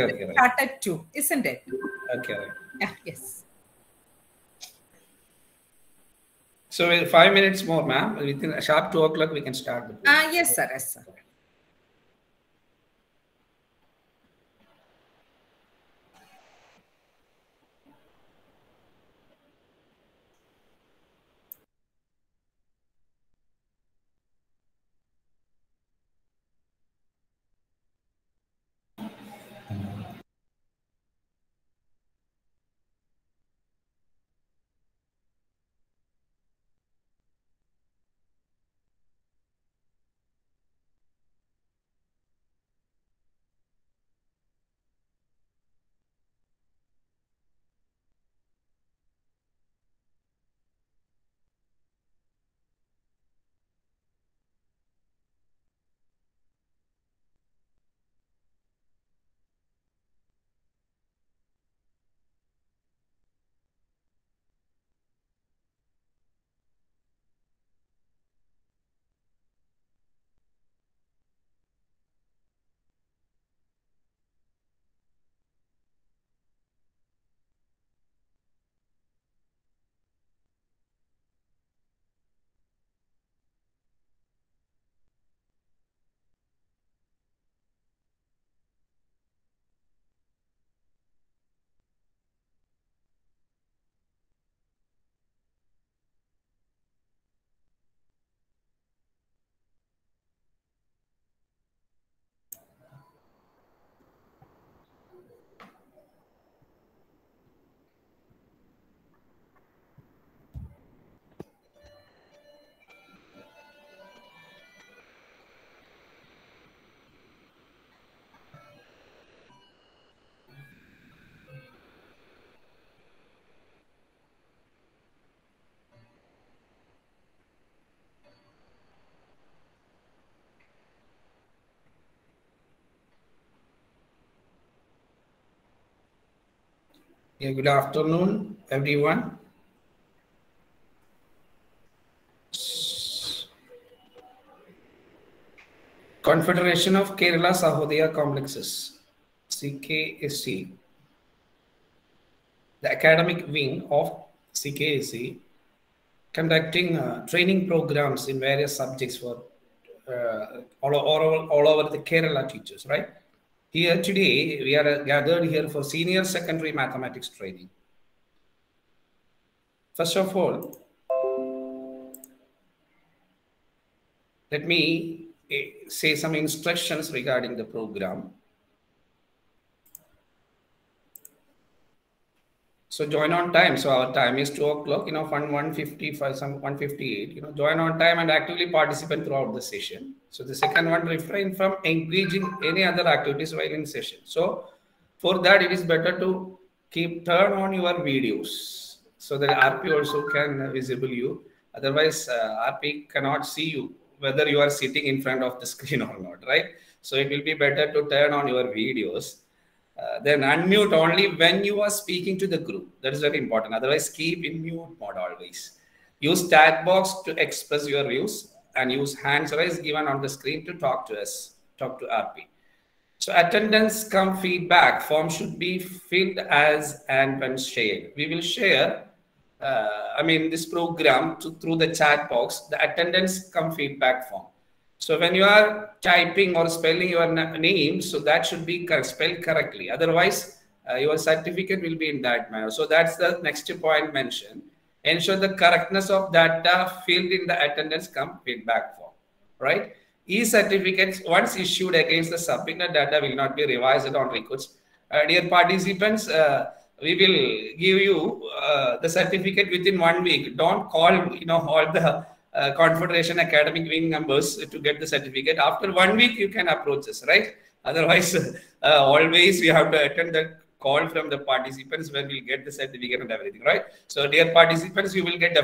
Okay, right. Start at 2, isn't it? Okay, right. Yeah, yes. So 5 minutes more, ma'am. Within sharp 2 o'clock, we can start the program. Yes, sir. Yes, sir. Yeah, good afternoon, everyone. Confederation of Kerala Sahodaya Complexes, CKSC, the academic wing of CKSC, conducting training programs in various subjects for all over the Kerala teachers, right? Here today, we are gathered here for senior secondary mathematics training. First of all, let me say some instructions regarding the program. So join on time. So our time is 2 o'clock, from 1:55, some 1:58, join on time and actively participate throughout the session. So the second one, refrain from engaging any other activities while in session. So for that, it is better to turn on your videos so that RP also can visible you. Otherwise, RP cannot see you, whether you are sitting in front of the screen or not, right? So it will be better to turn on your videos. Then unmute only when you are speaking to the group. That is very important. Otherwise, keep in mute mode always. Use chat box to express your views and use hands raised given on the screen to talk to us, talk to RP. So attendance cum feedback form should be filled as and when shared. We will share, this program through the chat box, the attendance cum feedback form. So when you are typing or spelling your name, so that should be spelled correctly. Otherwise, your certificate will be in that manner. So that's the next point mentioned. Ensure the correctness of data filled in the attendance cum feedback form, right? E-certificates, once issued against the submitted data, will not be revised on records. Dear participants, we will give you the certificate within 1 week. Don't call, all the Confederation academic wing members to get the certificate. After 1 week, you can approach us, right? Otherwise, always we have to attend the call from the participants when we get the certificate and everything, right? So, dear participants, you will get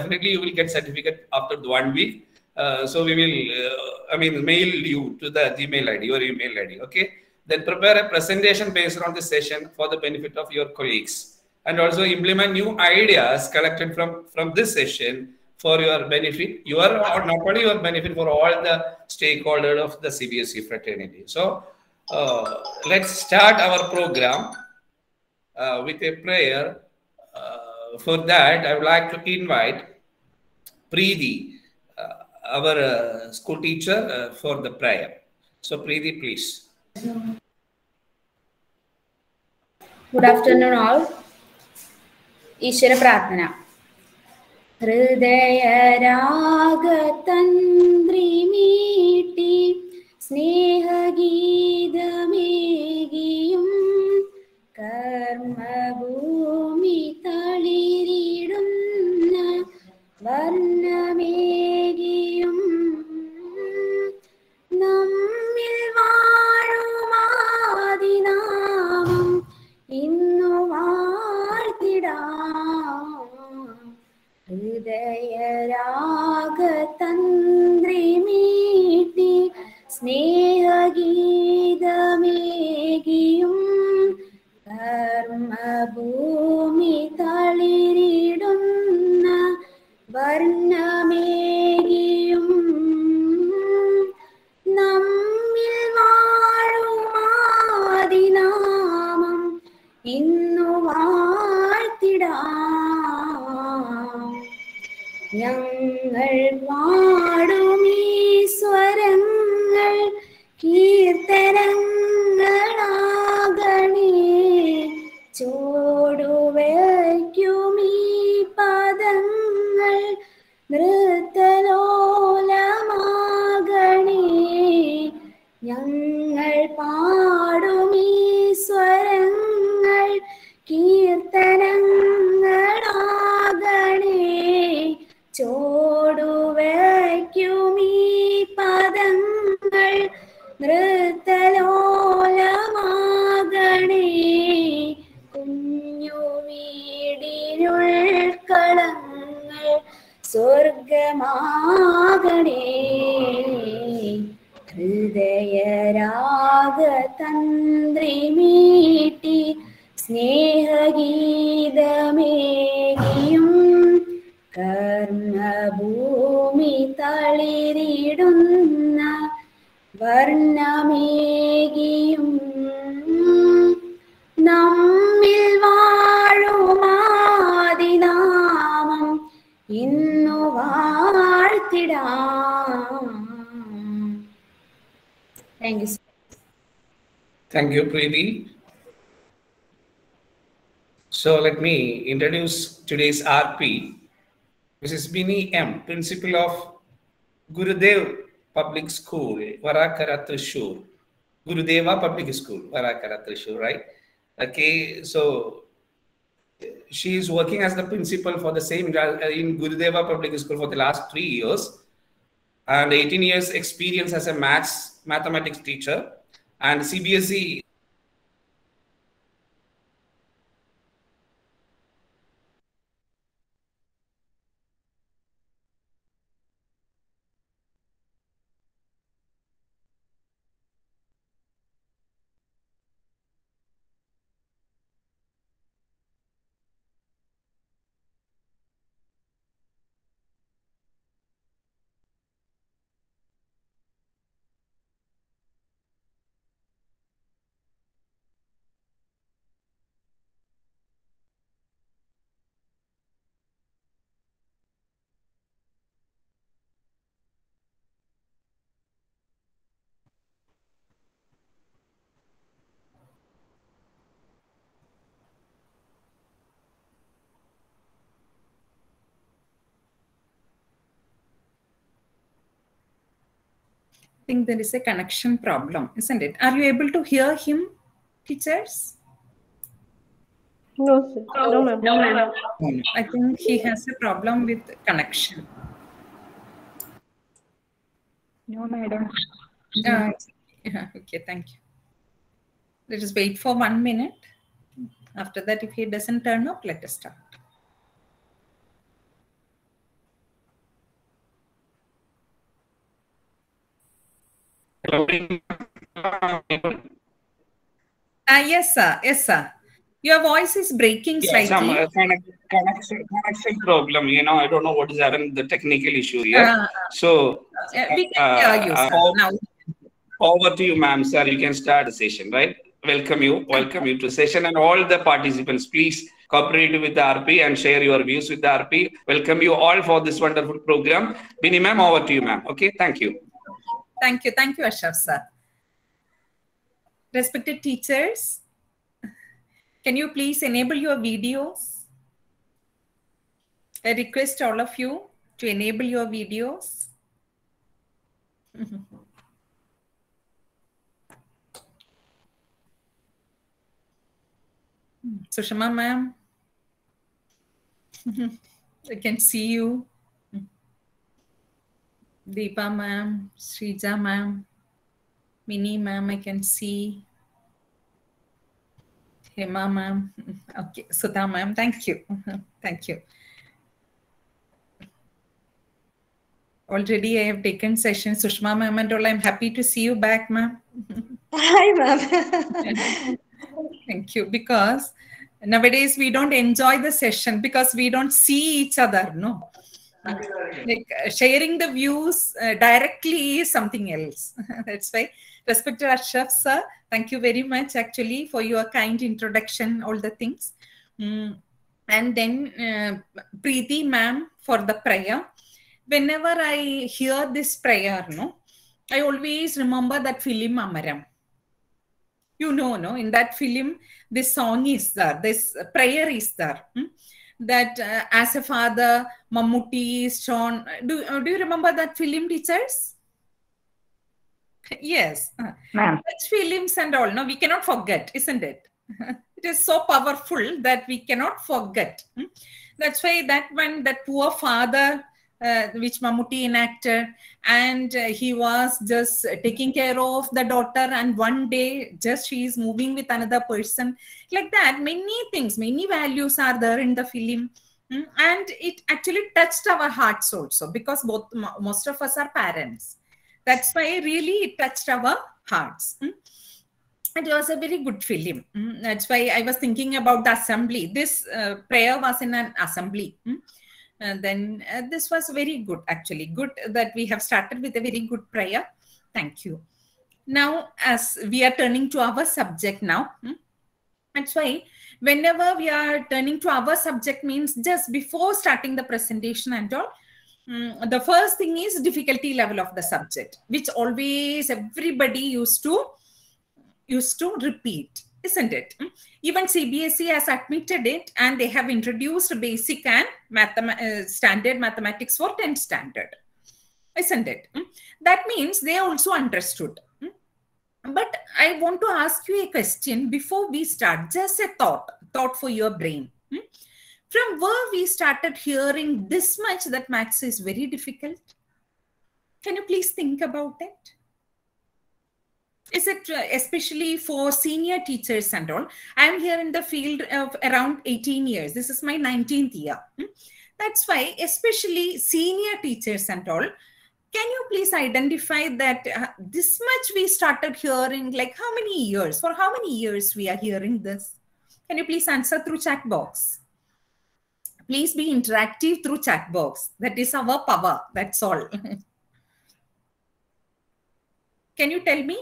certificate after 1 week. So we will, mail you to the Gmail ID, your email ID, okay? Then prepare a presentation based on this session for the benefit of your colleagues, and also implement new ideas collected from this session for your benefit, not only your benefit, for all the stakeholders of the CBSE fraternity. So let's start our program with a prayer. For that, I would like to invite Preeti, our school teacher, for the prayer. So, Preeti, please. Good afternoon, all. ഈശ്വര പ്രാർത്ഥന. ഹൃദയരാഗതന്ത്രി സ്നേഹഗീതമേകിയും കർമ്മഭൂമി തളിരിടുന്ന വർണ്ണമേകിയും നമ്മിൽ വാഴുമാദിനാമം ഇന്നു വാഴ്ത്തിടാം. ഹൃദയരാഗതന്ത്രി മീട്ടി സ്നേഹഗീതമേകിയും കർമ്മഭൂമി തളിരിടുന്ന വർണ്ണമേകിയും നമ്മിൽ വാഴുമാദിനാമം ഇന്നു വാഴ്ത്തിടാം. ഞങ്ങൾ പാടുമീ സ്വരങ്ങൾ കീർത്തനങ്ങളാകണേ. ചൂടുവയ്ക്കുമീ പദങ്ങൾ നൃത്തലോലമാകണേ. ഞങ്ങൾ പാടുമീ സ്വരങ്ങൾ കീർത്തനങ്ങളാകണേ. ചോടുവയ്ക്കുമീ പദങ്ങൾ നൃത്തലോലമാകണേ. കുഞ്ഞു വീടിനുൾക്കളങ്ങൾ സ്വർഗമാകണേ. ഹൃദയരാഗതന്ത്രി മീട്ടി സ്നേഹഗീതമേകിയും കർമ്മഭൂമി തളിരിടുന്ന വർണ്ണമേകിയും നമ്മിൽ വാഴുമാദിനാമം ഇന്നു വാഴ്ത്തിടാം. Thank you. Thank you, Preeti. So let me introduce today's RP, Mrs. Bini M, Principal of Gurudev Public School, Varakara, Thrissur. Gurudeva Public School, Varakara, Thrissur, right? Okay, so she is working as the principal for the same in Gurudeva Public School for the last 3 years and 18 years experience as a mathematics teacher and CBSE. I think there is a connection problem, isn't it? Are you able to hear him, teachers? No, sir. No, ma'am. No, ma'am. I think he has a problem with connection. No, madam. Okay, thank you. Let us wait for 1 minute. After that, if he doesn't turn up, let us start. Yes, sir. Yes, sir. Your voice is breaking slightly. Some connection problem. I don't know what is happening. The technical issue here. We can hear you, sir. Now. Over to you, ma'am, sir. You can start the session, right? Welcome you to session, and all the participants, please cooperate with the RP and share your views with the RP. Welcome you all for this wonderful program. Bini ma'am, over to you, ma'am. Okay, thank you. Thank you, Ashraf sir. Respected teachers, can you please enable your videos? I request all of you to enable your videos. Sushma ma'am, I can see you. Deepa ma'am, Srija ma'am, Mini ma'am, I can see. Hema ma'am, okay, Sudha ma'am, thank you. Thank you. Already I have taken session, Sushma ma'am and all. I'm happy to see you back, ma'am. Hi, ma'am. Thank you. Because nowadays we don't enjoy the session because we don't see each other, no? Like sharing the views directly is something else. That's why, respected Ashraf sir, thank you very much actually for your kind introduction, all the things. And then Preeti ma'am for the prayer. Whenever I hear this prayer, no, I always remember that film Amaram. You know, no, in that film, this song is there, this prayer is there. That as a father, Mammootty is shown. Do you remember that film, teachers? Yes. Such films and all, no, we cannot forget, isn't it? It is so powerful that we cannot forget. That's why that one, that poor father, which Mammootty enacted, and he was just taking care of the daughter, and one day just she is moving with another person. Like that, many things, many values are there in the film. And it actually touched our hearts also, because most of us are parents. That's why really it touched our hearts. It was a very good film. That's why I was thinking about the assembly. This prayer was in an assembly. And then this was very good, actually. Good that we have started with a very good prayer. Thank you. Now, as we are turning to our subject now, that's why whenever we are turning to our subject means just before starting the presentation and all, the first thing is difficulty level of the subject, which always everybody used to repeat, isn't it? Even CBSE has admitted it, and they have introduced basic and standard mathematics for 10th standard, isn't it? That means they also understood. But I want to ask you a question before we start, just a thought for your brain. From where we started hearing this much that maths is very difficult? Can you please think about it? Is it especially for senior teachers and all? I am here in the field of around 18 years. This is my 19th year. That's why especially senior teachers and all, can you please identify that this much we started hearing, like how many years? For how many years we are hearing this? Can you please answer through chat box? Please be interactive through chat box. That is our power. That's all. Can you tell me?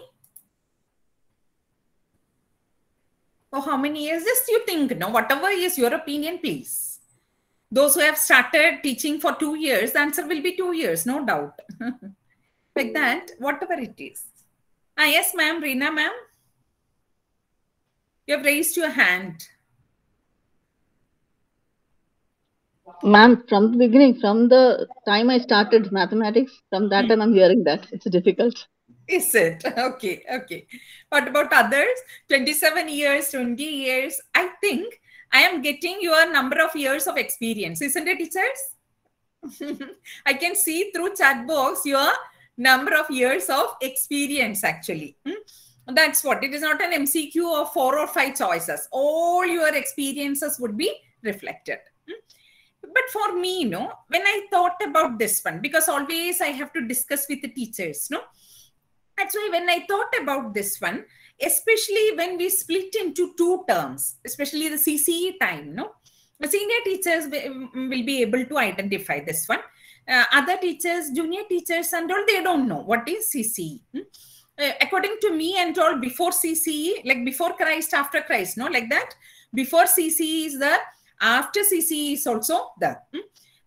For how many years? Just you think, no, whatever is your opinion, please. Those who have started teaching for 2 years, the answer will be 2 years, no doubt. Like that, whatever it is. Yes, ma'am, Reena, ma'am. You have raised your hand. Ma'am, from the beginning, from the time I started mathematics, from that time I'm hearing that. It's difficult. Is it? Okay, okay. What about others? 27 years, 20 years. I think I am getting your number of years of experience. Isn't it, teachers? I can see through chat box your number of years of experience, actually. That's what. It is not an MCQ of 4 or 5 choices. All your experiences would be reflected. But for me, no, when I thought about this one, because always I have to discuss with the teachers, no. That's why when I thought about this one, especially when we split into 2 terms, especially the CCE time, no, the senior teachers will be able to identify this one. Other teachers, junior teachers and all, they don't know what is CCE. according to me and all, before CCE, like before Christ, after Christ, no, like that. Before CCE is there, after CCE is also there.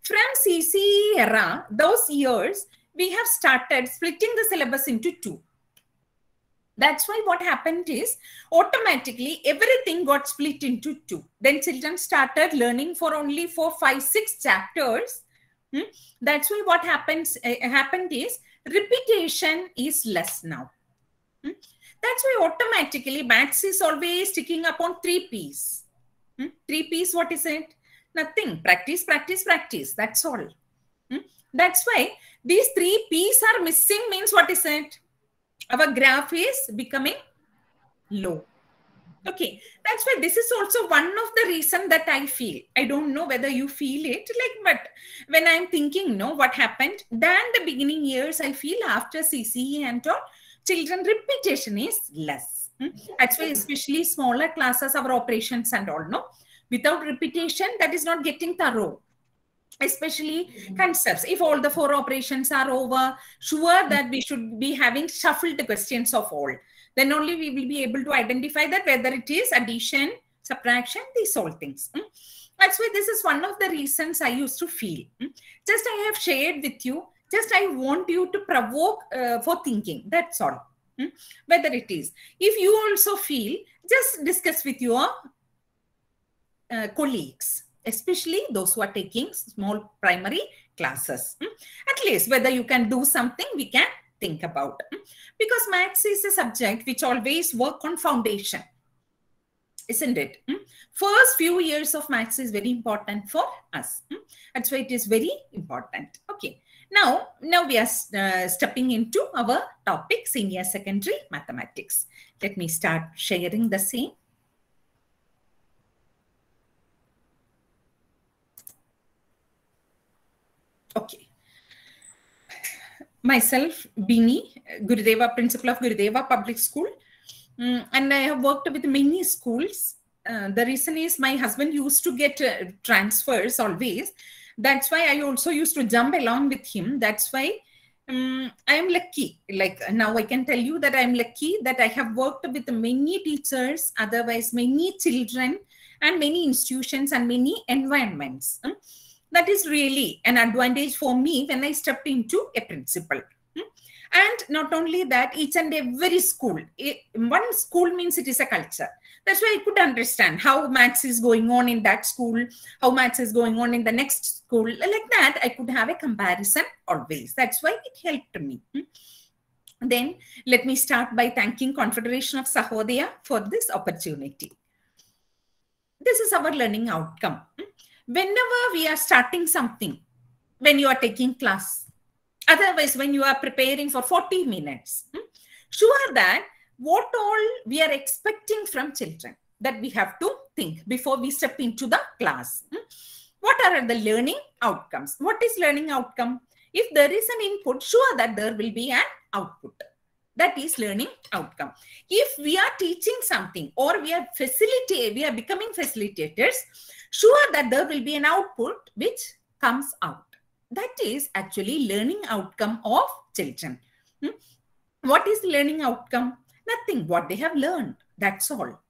From CCE era, those years, we have started splitting the syllabus into two. That's why what happened is automatically everything got split into two. Then children started learning for only 4, 5, 6 chapters. That's why what happened is repetition is less now. That's why automatically maths is always sticking upon 3 P's. 3 P's, what is it? Nothing. Practice, practice, practice. That's all. That's why these 3 P's are missing means what is it? Our graph is becoming low. Okay, that's why this is also one of the reasons that I feel. I don't know whether you feel it, like, but when I'm thinking, no, what happened, then the beginning years, I feel after CCE and all, children repetition is less. That's why especially smaller classes, our operations and all, no, without repetition, that is not getting thorough. Especially concepts. If all the 4 operations are over, sure that we should be having shuffled questions of all. Then only we will be able to identify that whether it is addition, subtraction, these all things. That's why this is one of the reasons I used to feel. Just I have shared with you. Just I want you to provoke for thinking. That's all. Whether it is. If you also feel, just discuss with your colleagues, especially those who are taking small primary classes. At least whether you can do something, we can think about. Because maths is a subject which always work on foundation, isn't it? First few years of maths is very important for us. That's why it is very important. Okay. Now we are stepping into our topic, senior secondary mathematics. Let me start sharing the same. Okay. Myself, Bini, Gurudeva, principal of Gurudeva Public School. And I have worked with many schools. The reason is my husband used to get transfers always. That's why I also used to jump along with him. That's why I am lucky. Like now I can tell you that I am lucky that I have worked with many teachers, otherwise many children and many institutions and many environments. That is really an advantage for me when I stepped into a principal. And not only that, each and every school, one school means it is a culture. That's why I could understand how maths is going on in that school, how maths is going on in the next school. Like that, I could have a comparison always. That's why it helped me. Then let me start by thanking Confederation of Sahodaya for this opportunity. This is our learning outcome. Whenever we are starting something, when you are taking class, otherwise when you are preparing for 40 minutes, sure that what all we are expecting from children, that we have to think before we step into the class. What are the learning outcomes? What is learning outcome? If there is an input, sure that there will be an output. That is learning outcome. If we are teaching something or we are becoming facilitators, sure that there will be an output which comes out. That is actually learning outcome of children. What is learning outcome? Nothing. What they have learned. That's all.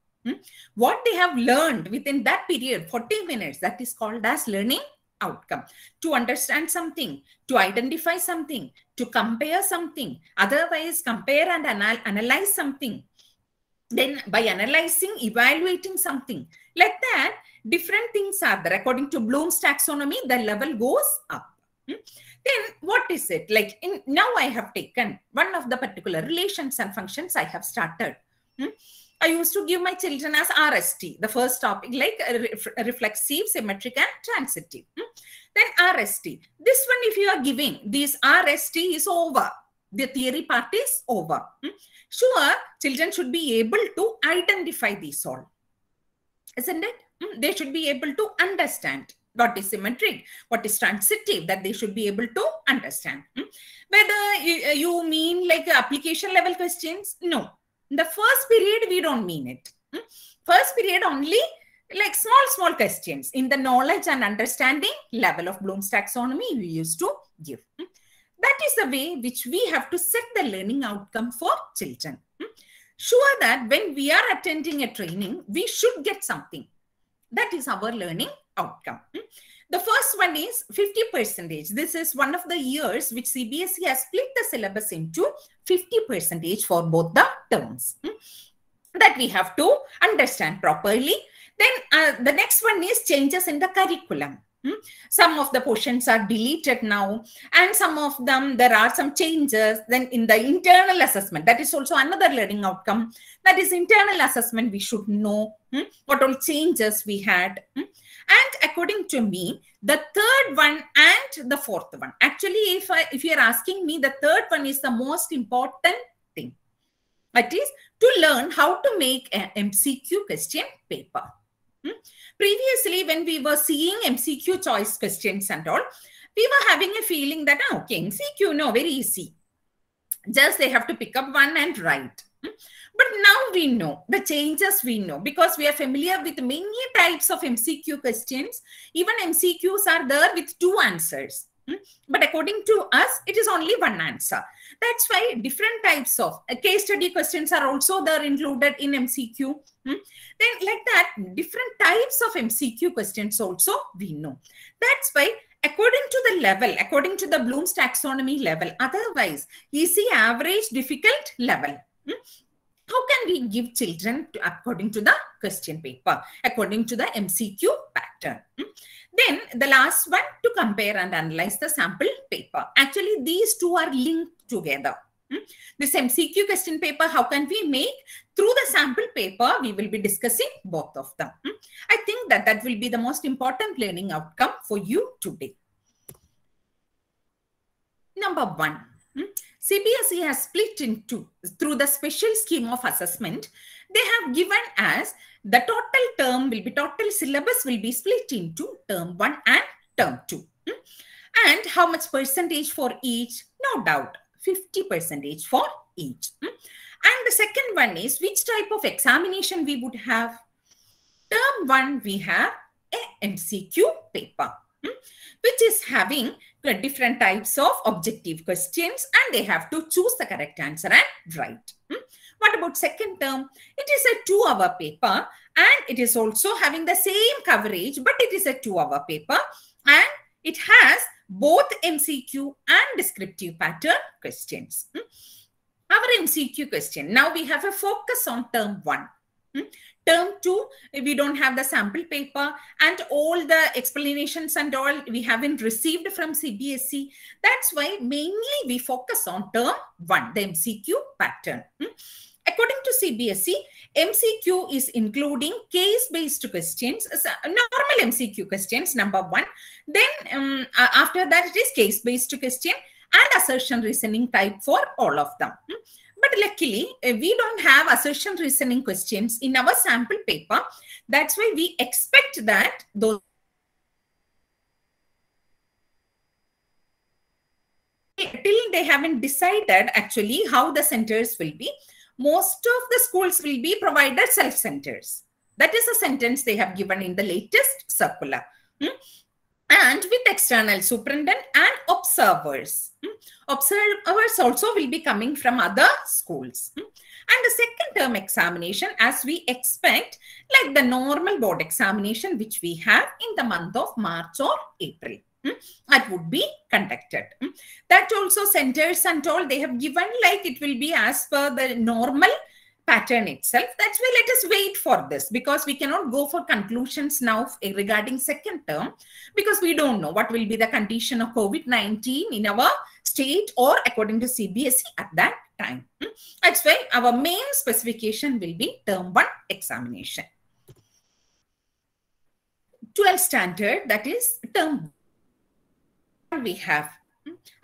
What they have learned within that period, 40 minutes, that is called as learning outcome. To understand something, to identify something, to compare something, otherwise compare and analyze something. Then by analyzing, evaluating something, like that, different things are there. According to Bloom's taxonomy, the level goes up. Then what is it? Like now I have taken one of the particular relations and functions I have started. I used to give my children as RST, the first topic, like reflexive, symmetric and transitive. Then RST. This one, if you are giving, this RST is over. The theory part is over. Sure, children should be able to identify these all. Isn't it? They should be able to understand what is symmetric, what is transitive, that they should be able to understand. Whether you mean like application level questions, no. In the first period, we don't mean it. First period only like small questions in the knowledge and understanding level of Bloom's taxonomy we used to give. That is the way which we have to set the learning outcome for children. Sure that when we are attending a training, we should get something. That is our learning outcome. The first one is 50%. This is one of the years which CBSE has split the syllabus into 50% for both the terms. That we have to understand properly. Then the next one is changes in the curriculum. Some of the portions are deleted now, and some of them there are some changes. Then in the internal assessment, that is also another learning outcome. That is internal assessment. We should know what all changes we had. And according to me, the third one and the fourth one. Actually, if you are asking me, the third one is the most important thing. That is to learn how to make an MCQ question paper. Previously, when we were seeing MCQ choice questions and all, we were having a feeling that, okay, MCQ, no, very easy. Just they have to pick up one and write. But now we know the changes we know because we are familiar with many types of MCQ questions. Even MCQs are there with two answers. But according to us, it is only one answer. That's why different types of case study questions are also there included in MCQ. Then like that, different types of MCQ questions also we know. That's why according to the level, according to the Bloom's taxonomy level, otherwise easy, average, difficult level. How can we give children according to the question paper, according to the MCQ pattern? Then the last one, to compare and analyze the sample paper. Actually, these two are linked together. This MCQ question paper, how can we make? Through the sample paper, we will be discussing both of them. I think that will be the most important learning outcome for you today. Number one, CBSE has split into, through the special scheme of assessment, they have given as the total term will be, total syllabus will be split into term 1 and term 2. And how much percentage for each? No doubt, 50% for each. And the second one is which type of examination we would have. Term 1, we have a MCQ paper, which is having different types of objective questions, and they have to choose the correct answer and write. What about second term? It is a 2-hour paper, and it is also having the same coverage, but it is a 2-hour paper, and it has both MCQ and descriptive pattern questions. Our MCQ question. Now we have a focus on term 1. Term 2, we don't have the sample paper and all the explanations and all we haven't received from CBSE. That's why mainly we focus on term 1, the MCQ pattern. According to CBSE, MCQ is including case-based questions, normal MCQ questions, number 1. Then after that, it is case-based question and assertion reasoning type for all of them. But luckily, we don't have assertion reasoning questions in our sample paper. That's why we expect that those till they haven't decided actually how the centers will be. Most of the schools will be provided self-centers. That is a sentence they have given in the latest circular. And with external superintendent and observers. Observers also will be coming from other schools. And the second term examination, as we expect, like the normal board examination, which we have in the month of March or April. That would be conducted. That also centers and all they have given, like it will be as per the normal pattern itself. That's why let us wait for this, because we cannot go for conclusions now regarding second term, because we don't know what will be the condition of COVID-19 in our state or according to CBSE at that time. That's why our main specification will be term 1 examination. 12th standard, that is term 1 we have.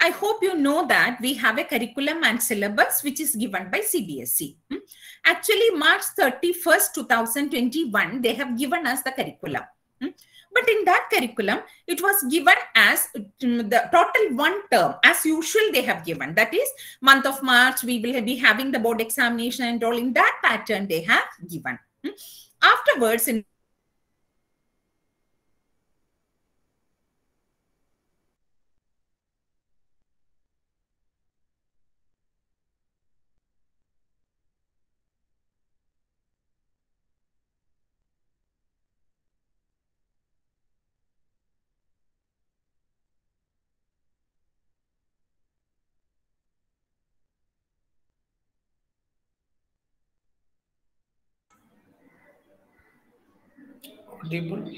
I hope you know that we have a curriculum and syllabus which is given by CBSE. Actually, March 31st, 2021, they have given us the curriculum. But in that curriculum, it was given as the total 1 term. As usual, they have given. That is, month of March, we will be having the board examination and all in that pattern they have given. Afterwards, in audible?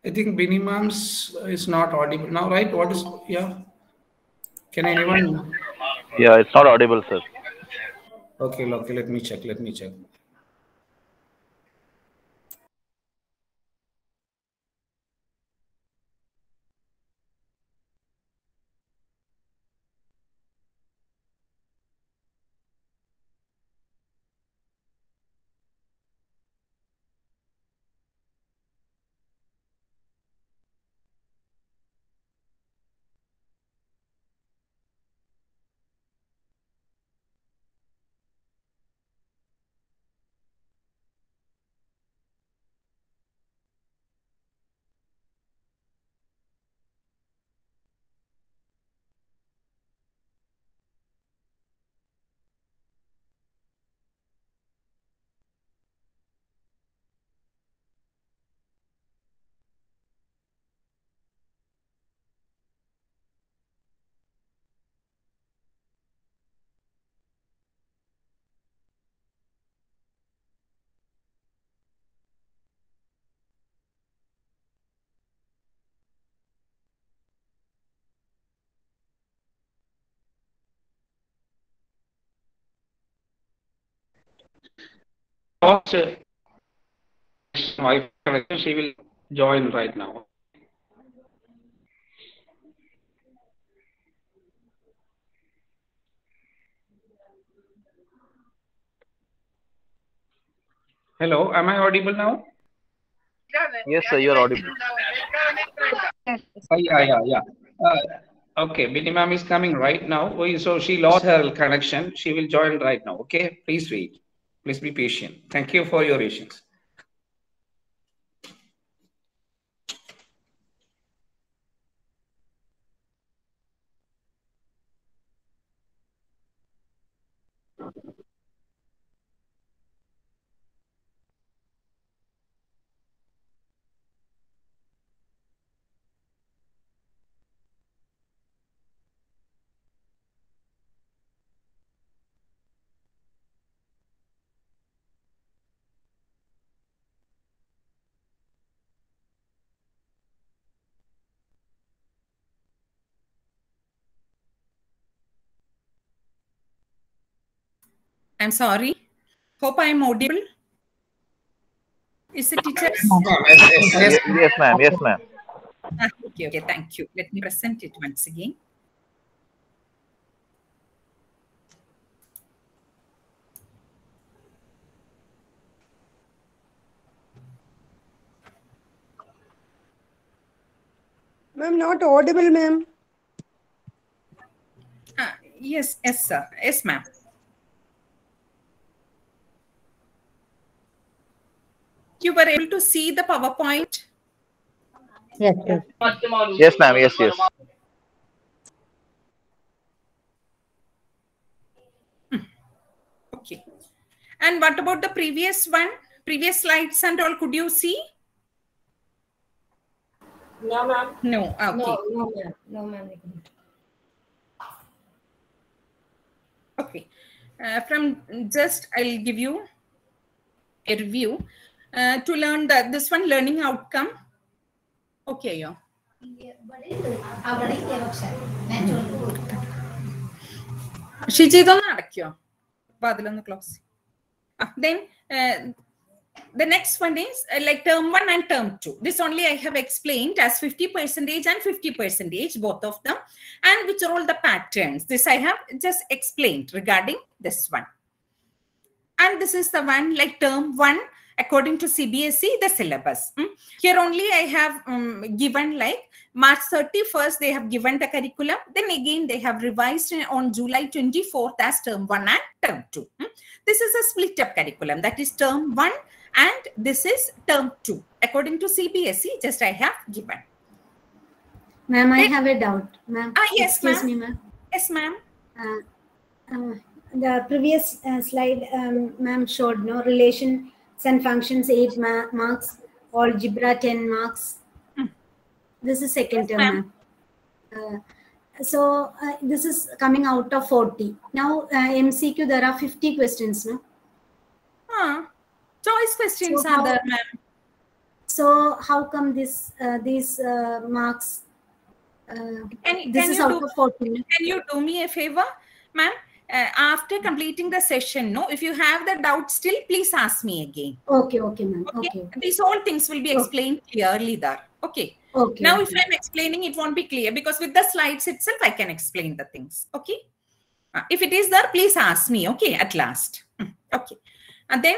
I think Binny Ma'am's is not audible now, right? What is, yeah? Can anyone? Yeah, it's not audible, sir. Okay, let me check. She will join right now. Hello, am I audible now? Yes, sir, you're audible. Yeah. Okay, Binny Ma'am is coming right now. So she lost her connection. She will join right now. Okay, please wait. Please be patient. Thank you for your patience. I'm sorry. Hope I'm audible. Is it, teachers? Yes, ma'am. Yes, ma'am. Okay, thank you. Let me present it once again. Ma'am, not audible, ma'am. Yes, sir. Yes, ma'am. You were able to see the PowerPoint? Yes. Yes, ma'am. Yes. Okay. And what about the previous one? Previous slides and all, could you see? No, ma'am. No. Okay. No, ma'am. Okay. From just, I'll give you a review to learn this one, learning outcome. Okay, yeah. Shiji, close. Then the next one is like term 1 and term 2. This only I have explained as 50% and 50%, both of them, and which are all the patterns. This I have just explained regarding this one. And this is the one like term 1 according to CBSE, the syllabus. Here only I have given like March 31st, they have given the curriculum. Then again, they have revised on July 24th as term 1 and term 2. This is a split up curriculum. That is term 1 and this is term 2. According to CBSE, just I have given. Ma'am, I have a doubt. Ma'am, yes, excuse me, ma'am. Yes, ma'am. The previous slide, ma'am showed no relation and functions 8 marks, algebra 10 marks. This is second term, ma'am. So this is coming out of 40. Now MCQ, there are 50 questions, no? Choice questions So are how- there, ma'am. So how come these marks? This is out of 40. no? Can you do me a favor, ma'am? After completing the session, no, if you have the doubt still, please ask me again. Okay, ma'am. Okay? Okay. These all things will be explained clearly there. Okay. Okay. Now, if I'm explaining, it won't be clear because with the slides itself, I can explain the things. Okay. If it is there, please ask me. Okay. At last. Okay. And then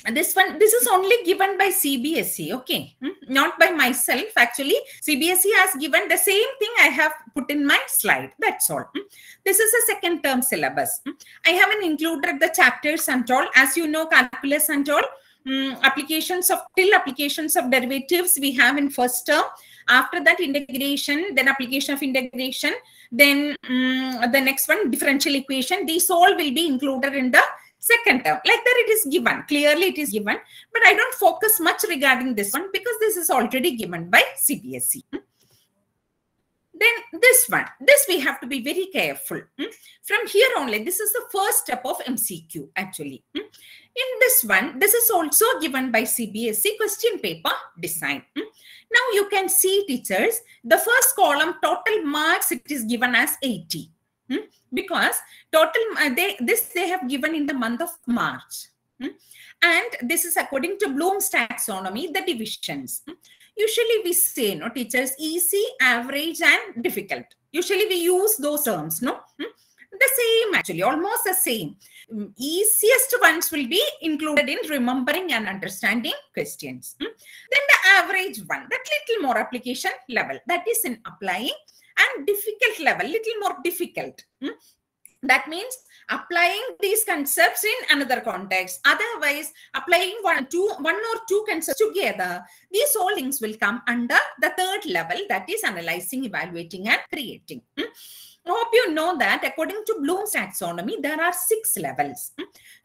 this is only given by CBSE. Okay. Not by myself. Actually, CBSE has given the same thing I have put in my slide. That's all. This is a second term syllabus. I haven't included the chapters and all. As you know, calculus and all. Applications of derivatives we have in first term. After that, integration, then application of integration, then the next one, differential equation. These all will be included in the second term. Like that, it is given. Clearly, it is given. But I don't focus much regarding this one because this is already given by CBSE. Then this one, this we have to be very careful. From here only, this is the first step of MCQ actually. In this one, this is also given by CBSE question paper design. Now you can see, teachers, the first column total marks, it is given as 80. Because total, they have given in the month of March. And this is according to Bloom's taxonomy, the divisions. Usually we say, no, teachers, easy, average, and difficult. Usually we use those terms, no? The same actually, almost the same. Easiest ones will be included in remembering and understanding questions. Then the average one, that little more application level, that is in applying, and difficult level, little more difficult. That means applying these concepts in another context. Otherwise, applying one or two concepts together, these all things will come under the third level, that is analyzing, evaluating, and creating. I hope you know that according to Bloom's taxonomy, there are 6 levels: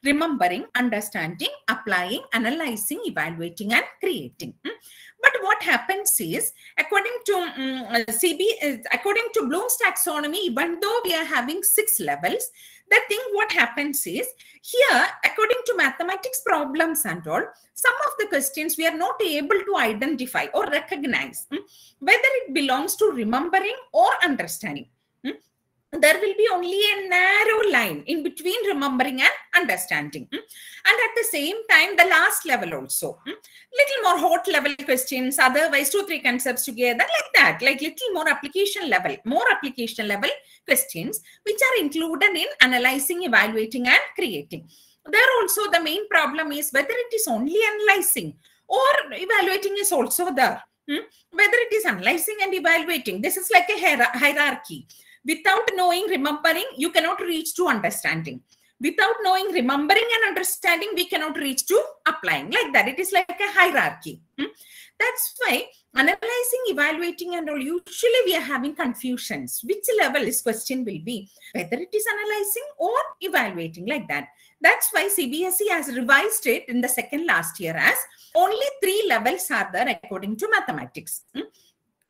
remembering, understanding, applying, analyzing, evaluating, and creating. But what happens is, according to Bloom's taxonomy, even though we are having 6 levels, the thing what happens is, here, according to mathematics problems and all, some of the questions we are not able to identify or recognize whether it belongs to remembering or understanding. There will be only a narrow line in between remembering and understanding. And at the same time, the last level also, little more hot level questions, otherwise 2-3 concepts together, like that, like little more application level questions, which are included in analyzing, evaluating, and creating. There also the main problem is whether it is only analyzing or evaluating is also there. Whether it is analyzing and evaluating, this is like a hierarchy. Without knowing remembering, you cannot reach to understanding. Without knowing remembering and understanding, we cannot reach to applying. Like that, it is like a hierarchy. That's why analyzing, evaluating, and all, usually we are having confusions. Which level this question will be? Whether it is analyzing or evaluating, like that. That's why CBSE has revised it in the second last year as only 3 levels are there according to mathematics.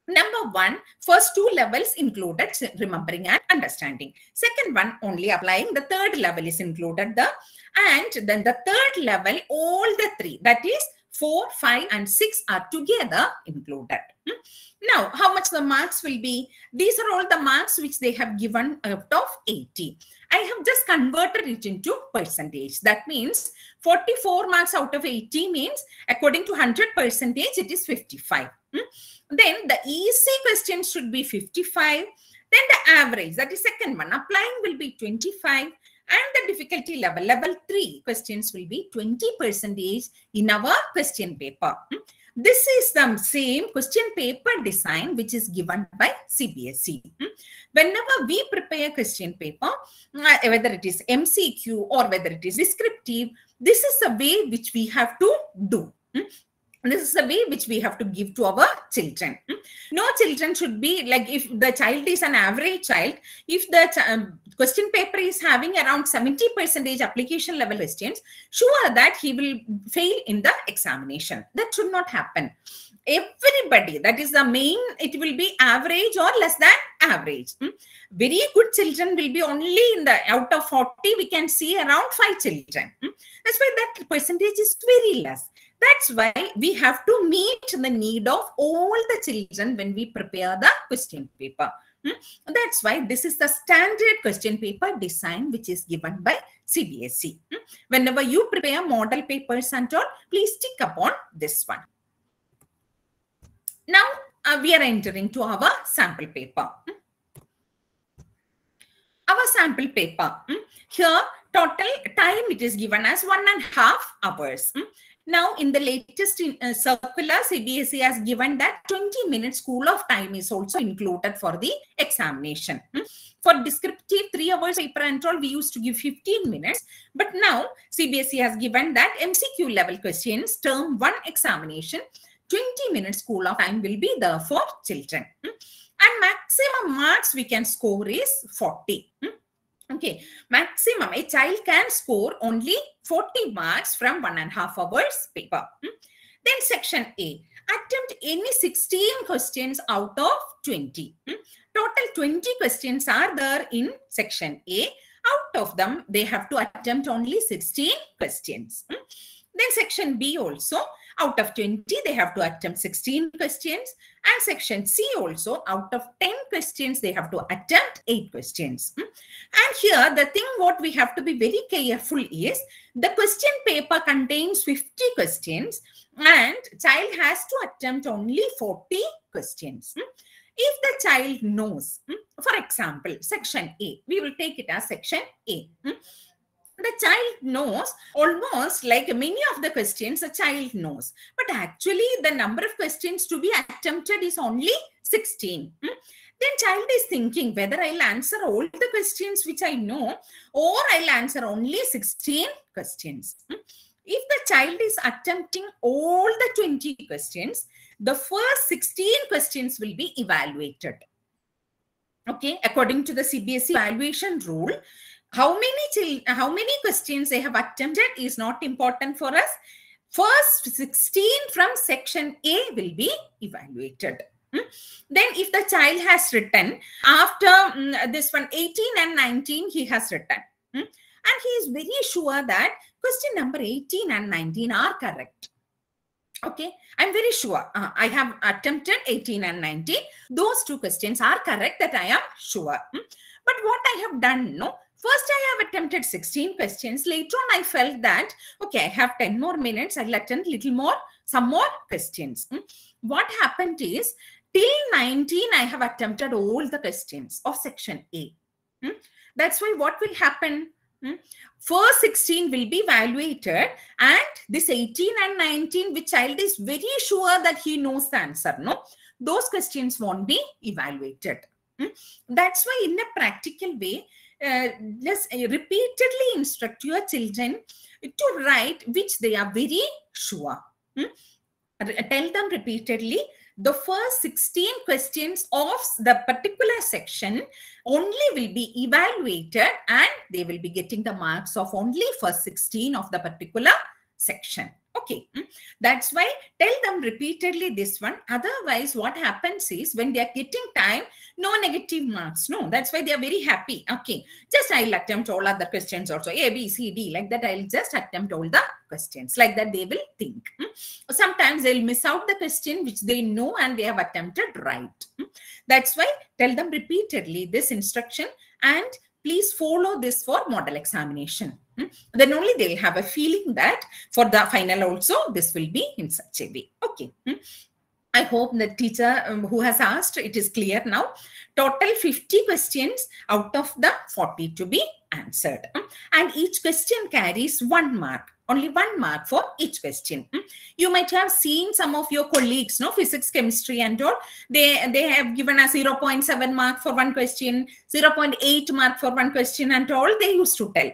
Number 1, first 2 levels included remembering and understanding. Second one, only applying. The third level is included there. And then the third level, all the 3, that is 4, 5, and 6 are together included. Now, how much the marks will be? These are all the marks which they have given out of 80. I have just converted it into percentage. That means 44 marks out of 80 means according to 100%, it is 55. Then the easy questions should be 55. Then the average, that is second one, applying will be 25. And the difficulty level, level 3 questions will be 20% in our question paper. This is the same question paper design which is given by CBSE. Whenever we prepare question paper, whether it is MCQ or whether it is descriptive, this is the way which we have to do. This is the way which we have to give to our children. No children should be like, if the child is an average child, if the question paper is having around 70% application level questions, sure that he will fail in the examination. That should not happen. Everybody, that is the main, it will be average or less than average. Very good children will be only in the, out of 40, we can see around 5 children. That's why that percentage is very less. That's why we have to meet the need of all the children when we prepare the question paper. That's why this is the standard question paper design which is given by CBSE. Whenever you prepare model papers and all, please stick upon this one. Now we are entering to our sample paper. Our sample paper. Here total time it is given as 1.5 hours. Now, in the latest circular, CBSE has given that 20 minutes school of time is also included for the examination. For descriptive 3 hours paper and all, we used to give 15 minutes. But now, CBSE has given that MCQ level questions, term 1 examination, 20 minutes school of time will be there for children. And maximum marks we can score is 40. Okay, maximum a child can score only 40 marks from 1.5 hours paper. Then section A, attempt any 16 questions out of 20. Total 20 questions are there in section A. Out of them, they have to attempt only 16 questions. Then section B also, out of 20, they have to attempt 16 questions. And section C also, out of 10 questions, they have to attempt 8 questions. And here, the thing what we have to be very careful is, the question paper contains 50 questions and child has to attempt only 40 questions. If the child knows, for example, section A, we will take it as section A. The child knows almost like many of the questions the child knows, but actually the number of questions to be attempted is only 16. Then child is thinking whether I'll answer all the questions which I know or I'll answer only 16 questions. If the child is attempting all the 20 questions, the first 16 questions will be evaluated. Okay, according to the CBSE evaluation rule, how many questions they have attempted is not important for us. First 16 from section A will be evaluated. Then if the child has written after this one 18 and 19 he has written, and he is very sure that question number 18 and 19 are correct. Okay, I'm very sure I have attempted 18 and 19. Those 2 questions are correct, that I am sure. But what I have done, no, first I have attempted 16 questions. Later on I felt that, okay, I have 10 more minutes. I'll attempt some more questions. What happened is, till 19 I have attempted all the questions of section A. That's why what will happen? First 16 will be evaluated and this 18 and 19, which child is very sure that he knows the answer, no? Those questions won't be evaluated. That's why in a practical way, just repeatedly instruct your children to write which they are very sure. Tell them repeatedly, the first 16 questions of the particular section only will be evaluated and they will be getting the marks of only first 16 of the particular section. Okay, that's why tell them repeatedly this one. Otherwise, what happens is when they are getting time, no negative marks. No, that's why they are very happy. Okay, just I'll attempt all other questions also. A, B, C, D, like that. I'll just attempt all the questions. Like that they will think. Sometimes they'll miss out the question which they know and they have attempted right. That's why tell them repeatedly this instruction and please follow this for model examination. Then only they'll have a feeling that for the final also this will be in such a way. Okay. I hope the teacher who has asked, it is clear now. Total 50 questions out of the 40 to be answered. And each question carries 1 mark. Only 1 mark for each question. You might have seen some of your colleagues, no, physics, chemistry and all, they have given a 0.7 mark for one question, 0.8 mark for one question and all they used to tell.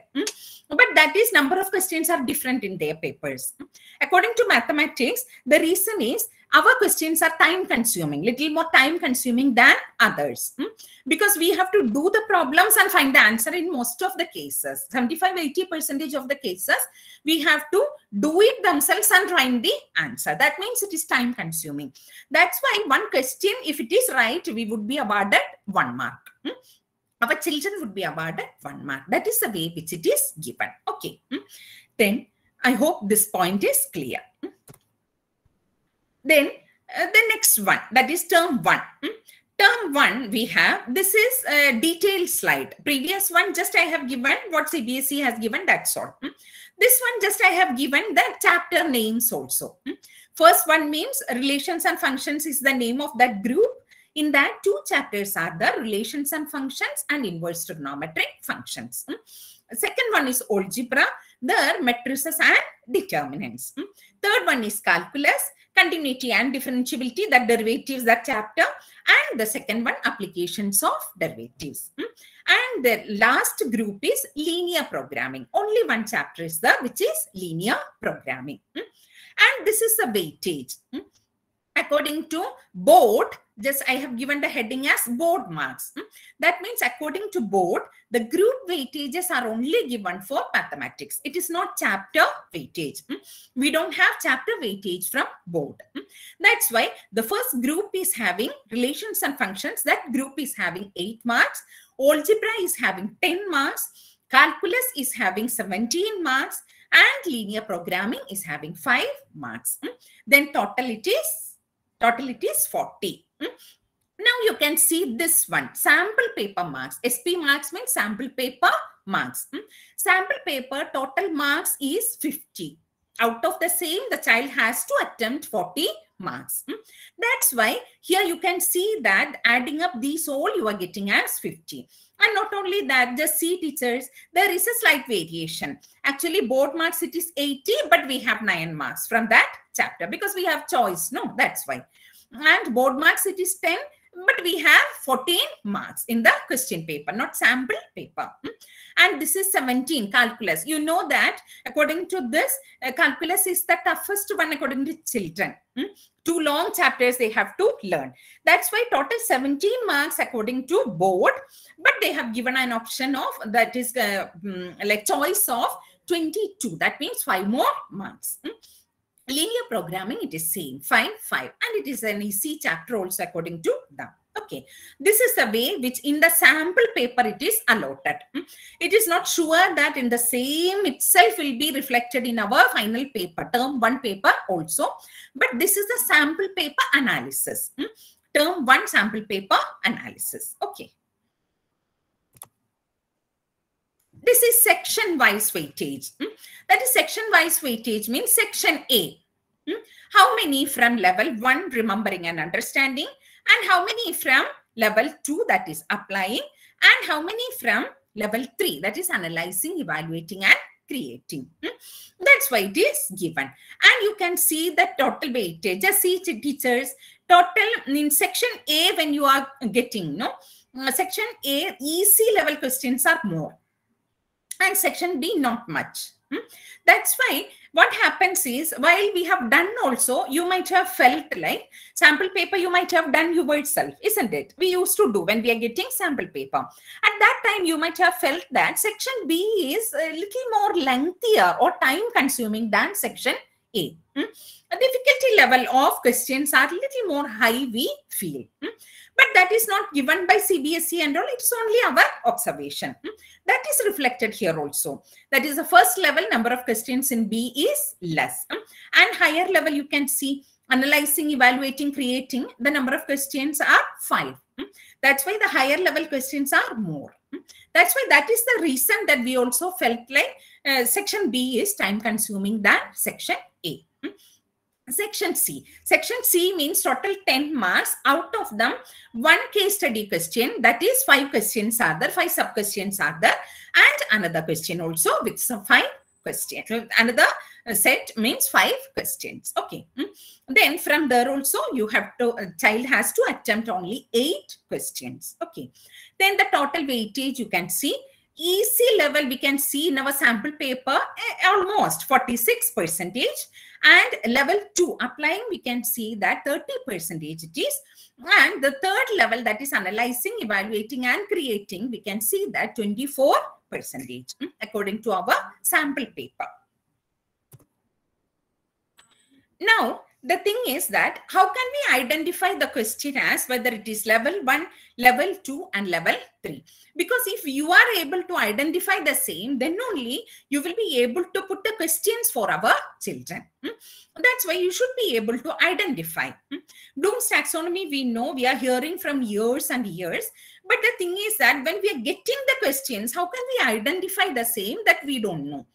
But that is, number of questions are different in their papers. According to mathematics, the reason is our questions are time consuming, little more time consuming than others. Because we have to do the problems and find the answer in most of the cases. 75-80% of the cases, we have to do it themselves and find the answer. That means it is time consuming. That's why one question, if it is right, we would be awarded 1 mark. Our children would be awarded 1 mark. That is the way which it is given. Okay. Then I hope this point is clear. Then the next one, that is term 1. Term 1 we have, this is a detailed slide. Previous one just I have given what CBSE has given, that's all. This one just I have given the chapter names also. First one means relations and functions is the name of that group. In that 2 chapters are the relations and functions and inverse trigonometric functions. Second one is algebra, the matrices and determinants. Third one is calculus, continuity and differentiability, that derivatives, that chapter. And the second one, applications of derivatives. And the last group is linear programming. Only 1 chapter is there, which is linear programming. And this is the weightage. According to board, just I have given the heading as board marks. That means according to board, the group weightages are only given for mathematics. It is not chapter weightage. We don't have chapter weightage from board. That's why the first group is having relations and functions. That group is having 8 marks. Algebra is having 10 marks. Calculus is having 17 marks. And linear programming is having 5 marks. Then total it is 40. Now you can see this one, sample paper marks. SP marks means sample paper marks. Sample paper total marks is 50. Out of the same, the child has to attempt 40 marks. That's why here you can see that adding up these all you are getting as 50. And not only that, just see teachers, there is a slight variation. Actually board marks it is 80, but we have 9 marks from that chapter because we have choice. No, that's why. And board marks it is 10, but we have 14 marks in the question paper, not sample paper. And this is 17, calculus. You know that according to this, calculus is the toughest one according to children. 2 long chapters they have to learn. That's why total 17 marks according to board, but they have given an option of, that is like choice of 22. That means 5 more marks. Linear programming, it is same, 5, 5. And it is an easy chapter also according to them. Okay. This is the way which in the sample paper it is allotted. It is not sure that in the same itself will be reflected in our final paper, term 1 paper also. But this is the sample paper analysis. Term 1 sample paper analysis. Okay. This is section-wise weightage. That is section-wise weightage means section A. How many from level 1, remembering and understanding, and how many from level 2, that is applying, and how many from level 3, that is analyzing, evaluating, and creating. That's why it is given. And you can see the total weightage. Just see teachers, total in section A when you are getting, no? Section A, easy level questions are more. And section B, not much. That's why what happens is, while we have done also, you might have felt like sample paper you might have done yourself, isn't it? We used to do when we are getting sample paper. At that time, you might have felt that section B is a little more lengthier or time consuming than section A. A difficulty level of questions are a little more high, we feel. But that is not given by CBSE and all. It's only our observation. That is reflected here also. That is the first level number of questions in B is less. And higher level you can see analyzing, evaluating, creating. The number of questions are 5. That's why the higher level questions are more. That's why that is the reason that we also felt like section B is time consuming than section A. Section C. Section C means total 10 marks. Out of them, 1 case study question, that is 5 questions are there, 5 sub questions are there, and another question also with some 5 question. Another set means 5 questions. Okay. Then from there also you have to, child has to attempt only 8 questions. Okay. Then the total weightage you can see. Easy level we can see in our sample paper almost 46%, and level 2 applying we can see that 30% it is, and the third level, that is analyzing, evaluating and creating, we can see that 24% according to our sample paper. Now the thing is that how can we identify the question as whether it is level 1, level 2 and level 3? Because if you are able to identify the same, then only you will be able to put the questions for our children. That's why you should be able to identify. Bloom's taxonomy, we know, we are hearing from years and years. But the thing is that when we are getting the questions, how can we identify the same? That we don't know.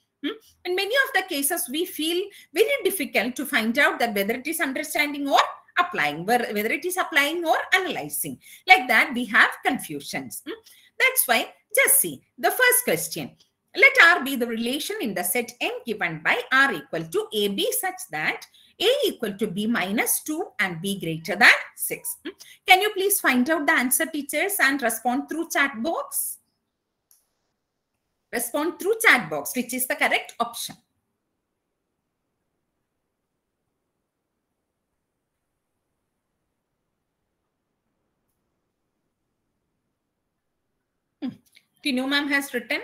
In many of the cases, we feel very difficult to find out that whether it is understanding or applying, whether it is applying or analyzing. Like that, we have confusions. That's why, just see the first question. Let R be the relation in the set M given by R equal to AB such that A equal to B minus 2 and B greater than 6. Can you please find out the answer, teachers, and respond through chat box? Respond through chat box, which is the correct option. Tinu ma'am has written.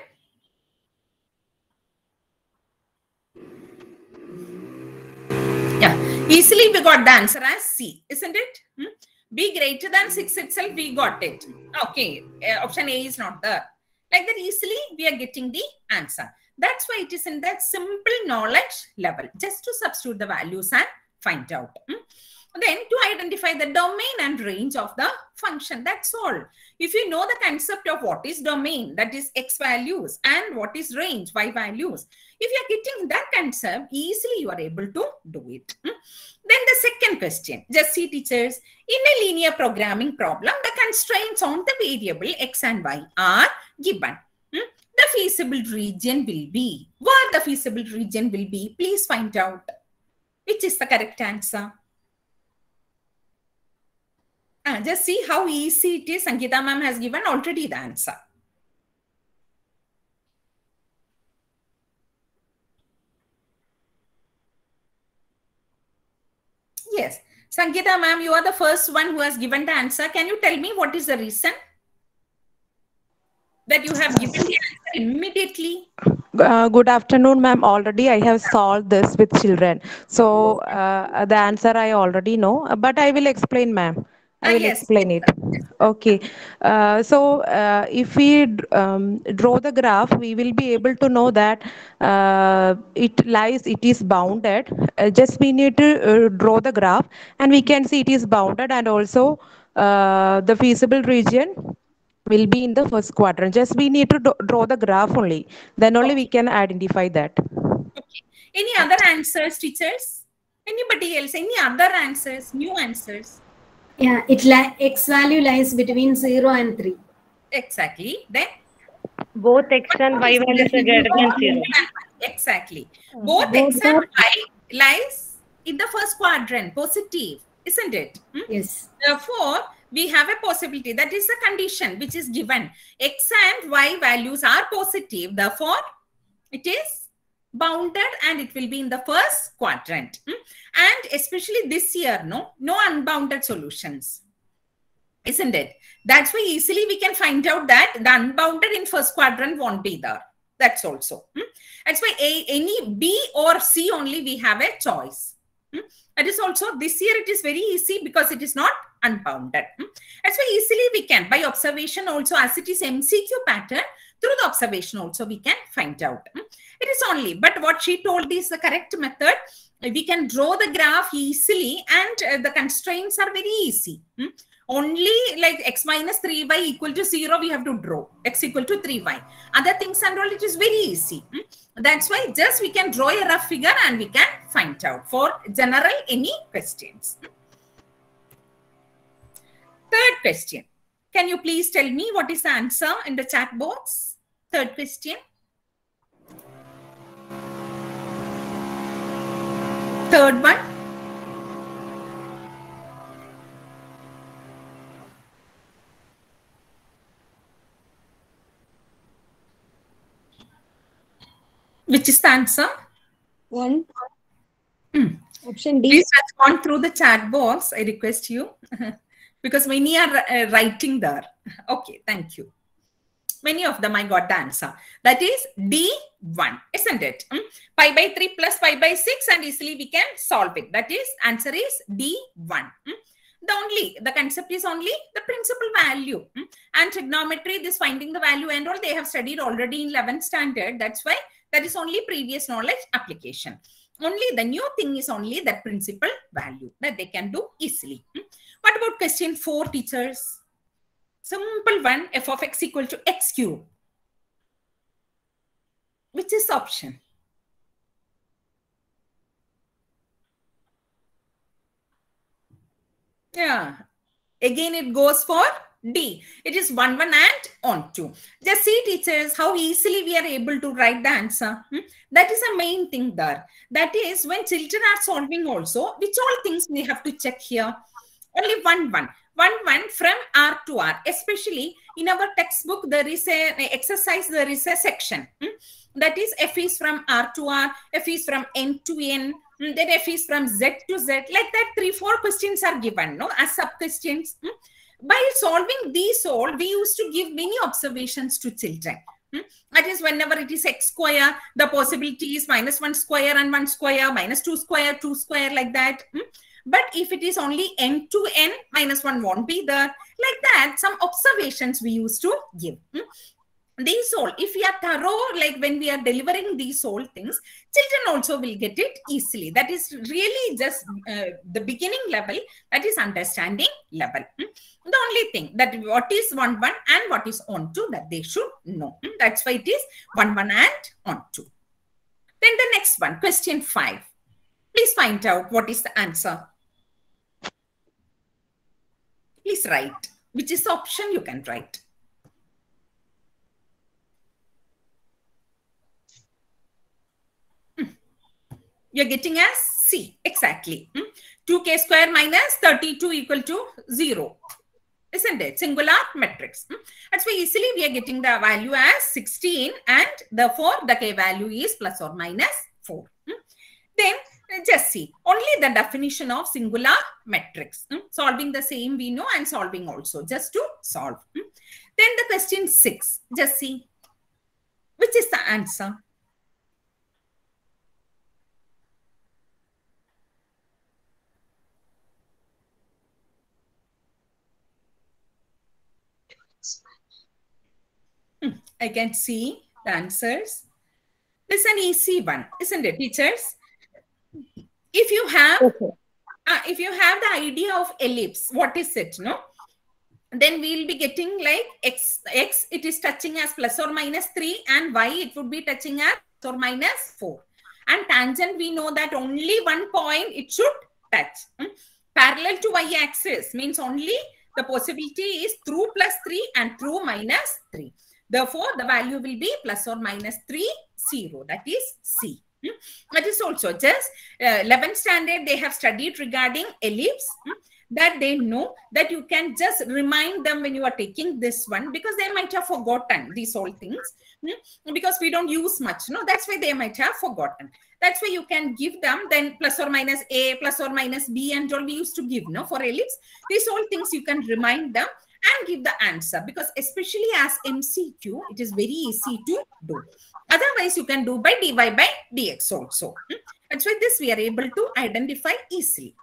Yeah, easily we got the answer as C, isn't it? B greater than 6 itself, we got it. Okay, option A is not there. Like that, easily we are getting the answer. That's why it is in that simple knowledge level. Just to substitute the values and find out. Then to identify the domain and range of the function. That's all. If you know the concept of what is domain, that is X values, and what is range, Y values. If you are getting that concept, easily you are able to do it. Then the second question. Just see, teachers. In a linear programming problem, the constraints on the variable X and Y are given. The feasible region will be. Where the feasible region will be, please find out. Which is the correct answer? Just see how easy it is. Sangeeta ma'am has given already the answer. Yes. Sangeeta ma'am, you are the first one who has given the answer. Can you tell me what is the reason that you have given the answer immediately? Good afternoon, ma'am. Already I have solved this with children. So the answer I already know, but I will explain, ma'am. I will explain it. Okay. So if we draw the graph, we will be able to know that it is bounded. Just we need to draw the graph and we can see it is bounded, and also the feasible region will be in the first quadrant. Just we need to draw the graph only. Then only we can identify that. Okay. Any other answers, teachers? Anybody else? Any other answers? New answers? Yeah, X value lies between 0 and 3. Exactly. Then? Both X and Y values are greater than 0. Exactly. Both X and Y lies in the first quadrant, positive, isn't it? Yes. Therefore, we have a possibility. That is the condition which is given. X and Y values are positive. Therefore, it is bounded and it will be in the first quadrant. And especially this year, no unbounded solutions, isn't it? That's why easily we can find out that the unbounded in first quadrant won't be there. That's also. That's why any B or C only we have a choice. That is also, this year it is very easy because it is not unbounded. That's why easily we can, by observation also, as it is MCQ pattern, through the observation also we can find out. It is only, but what she told is the correct method. We can draw the graph easily and the constraints are very easy. Only like X minus 3y equal to 0 we have to draw. X equal to 3y. Other things and all, it is very easy. That's why just we can draw a rough figure and we can find out for general any questions. Third question. Can you please tell me what is the answer in the chat box? Third question. Third one. Which is the answer? 1. Hmm. Option D. Please respond through the chat box. I request you. Because many are writing there. Okay, thank you. Many of them I got the answer. That is D1, isn't it? Pi by 3 plus pi by 6, and easily we can solve it. That is, answer is D1. The concept is only the principal value. And trigonometry, this finding the value and all, they have studied already in 11th standard. That's why that is only previous knowledge application. Only the new thing is only that principal value that they can do easily. What about question 4, teachers? Simple one, f of x equal to x cube. Which is option? Yeah. Again, it goes for D. It is 1, 1 and on 2. Just see, teachers, how easily we are able to write the answer. That is a main thing there. That is, when children are solving also, which all things we have to check here? Only 1, 1. 1, 1 from R to R. Especially in our textbook, there is an exercise, there is a section. That is, F is from R to R, F is from N to N, then F is from Z to Z. Like that, 3, 4 questions are given, no, as sub-questions. By solving these all, we used to give many observations to children. That is, whenever it is x square, the possibility is -1 square and 1 square, -2 square, 2 square, like that. But if it is only n to n, -1 won't be there. Like that, some observations we used to give. These all, if we are thorough, like when we are delivering these all things, children also will get it easily. That is really just the beginning level, that is understanding level. The only thing that what is 1, 1 and what is on 2, that they should know. That's why it is 1, 1 and on 2. Then the next one, question 5. Please find out what is the answer. Please write. Which is the option you can write. You're getting as C, exactly. 2k square minus 32 equal to 0. Isn't it? Singular matrix. That's why easily we are getting the value as 16, and therefore the k value is plus or minus 4. Then just see, only the definition of singular matrix. Solving the same we know, and solving also, just to solve. Then the question 6, just see, which is the answer? I can see the answers. This is an easy one, isn't it, teachers? If you have, the idea of ellipse, what is it, no? Then we will be getting like x, it is touching as plus or minus 3, and y, it would be touching as plus or minus 4. And tangent, we know that only one point it should touch. Parallel to y-axis means only the possibility is through plus 3 and through minus 3. Therefore, the value will be plus or minus 3, 0. That is C. That is also just 11th standard, they have studied regarding ellipse, that they know that you can just remind them when you are taking this one, because they might have forgotten these all things, because we don't use much. No, that's why they might have forgotten. That's why you can give them then plus or minus A, plus or minus B, and all we used to give, no, for ellipse. These all things you can remind them and give the answer, because especially as MCQ, it is very easy to do. Otherwise, you can do by dy by dx also. That's why this we are able to identify easily.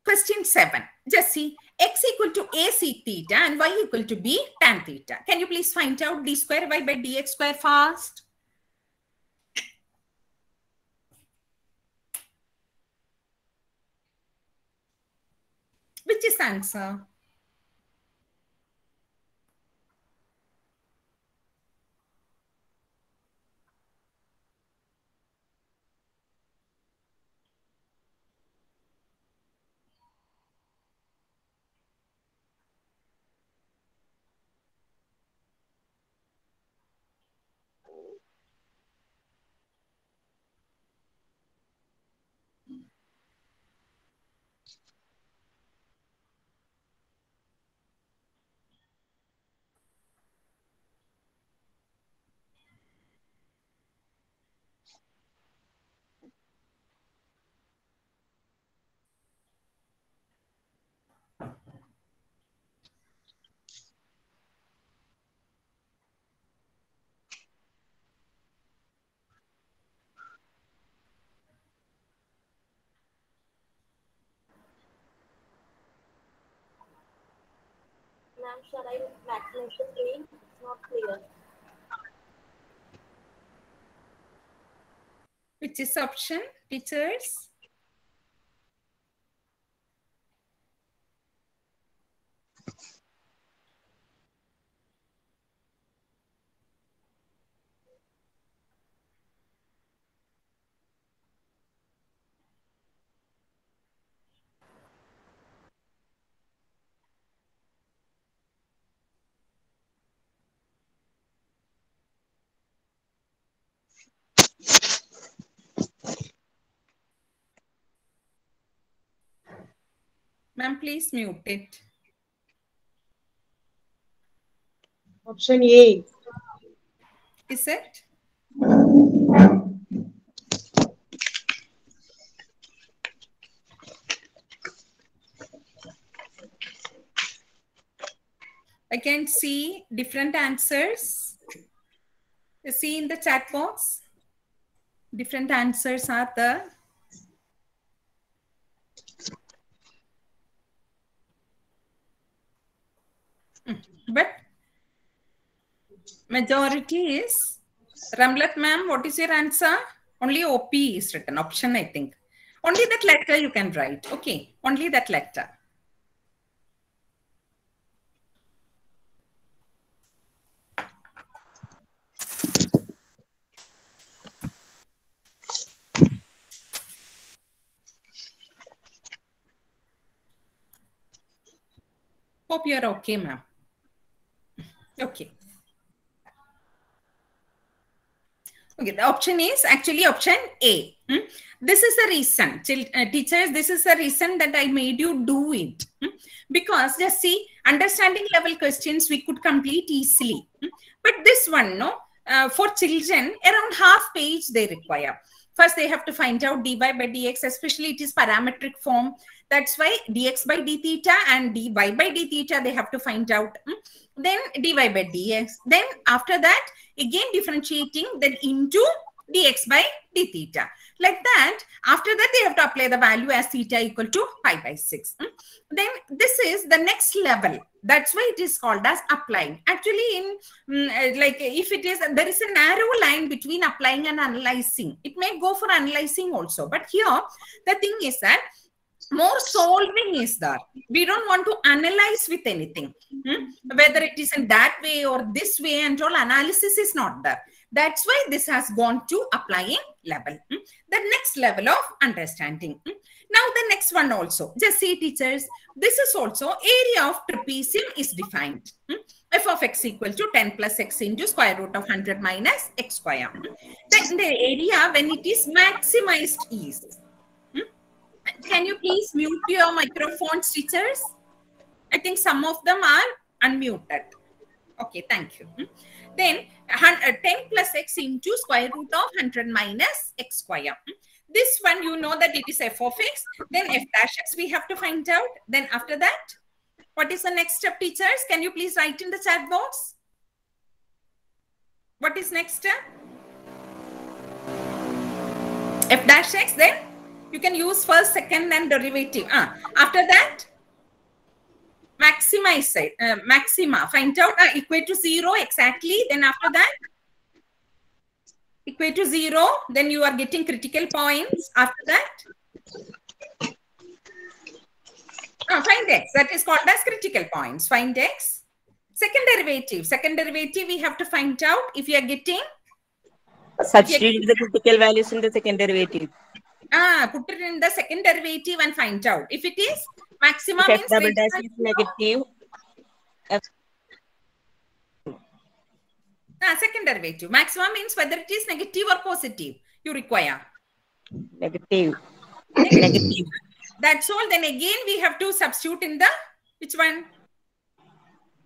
Question 7. Just see, x equal to AC theta and y equal to b tan theta. Can you please find out d square y by dx square fast? Which is the answer? shall I maximize the screen? It's not clear. Which is option, teachers? Ma'am, please mute it. Option A. Is it? I can see different answers. You see in the chat box, different answers are there. But majority is Ramlat ma'am. What is your answer? Only OP is written. Option, I think. Only that letter you can write. Okay. Only that letter. Hope you're okay, ma'am. Okay. Okay, the option is actually option A. This is the reason, teachers, this is the reason that I made you do it. Because just see, understanding level questions we could complete easily. But this one, no, for children, around half page they require. First, they have to find out dy by dx, especially it is parametric form. That's why dx by d theta and dy by d theta, they have to find out. Then dy by dx. Then after that, again differentiating then into dx by d theta. Like that, after that, they have to apply the value as theta equal to pi by 6. Then this is the next level. That's why it is called as applying. Actually, in like if it is, there is a narrow line between applying and analyzing. It may go for analyzing also. But here, the thing is that more solving is there. We don't want to analyze with anything. Whether it is in that way or this way and all, analysis is not there. That's why this has gone to applying level. The next level of understanding. Now the next one also. Just see, teachers, this is also area of trapezium is defined. F of x equal to 10 plus x into square root of 100 minus x square. Then the area when it is maximized is. Can you please mute your microphones, teachers? I think some of them are unmuted. Okay, thank you. Then 10 plus x into square root of 100 minus x square. This one, you know that it is f of x. Then f dash x we have to find out. Then after that, what is the next step, teachers? Can you please write in the chat box? What is next step? F dash x, then you can use first, second and derivative. After that, maximize it, maxima, find out equate to 0 exactly. Then after that, equate to 0, then you are getting critical points. After that, find x, that is called as critical points. Find x. Second derivative we have to find out if you are getting. Substitute the critical values in the second derivative. Put it in the second derivative and find out. If it is maximum, if double dash is negative. Second derivative. Maximum means whether it is negative or positive. You require. Negative. Negative. That's all. Then again, we have to substitute in the, which one?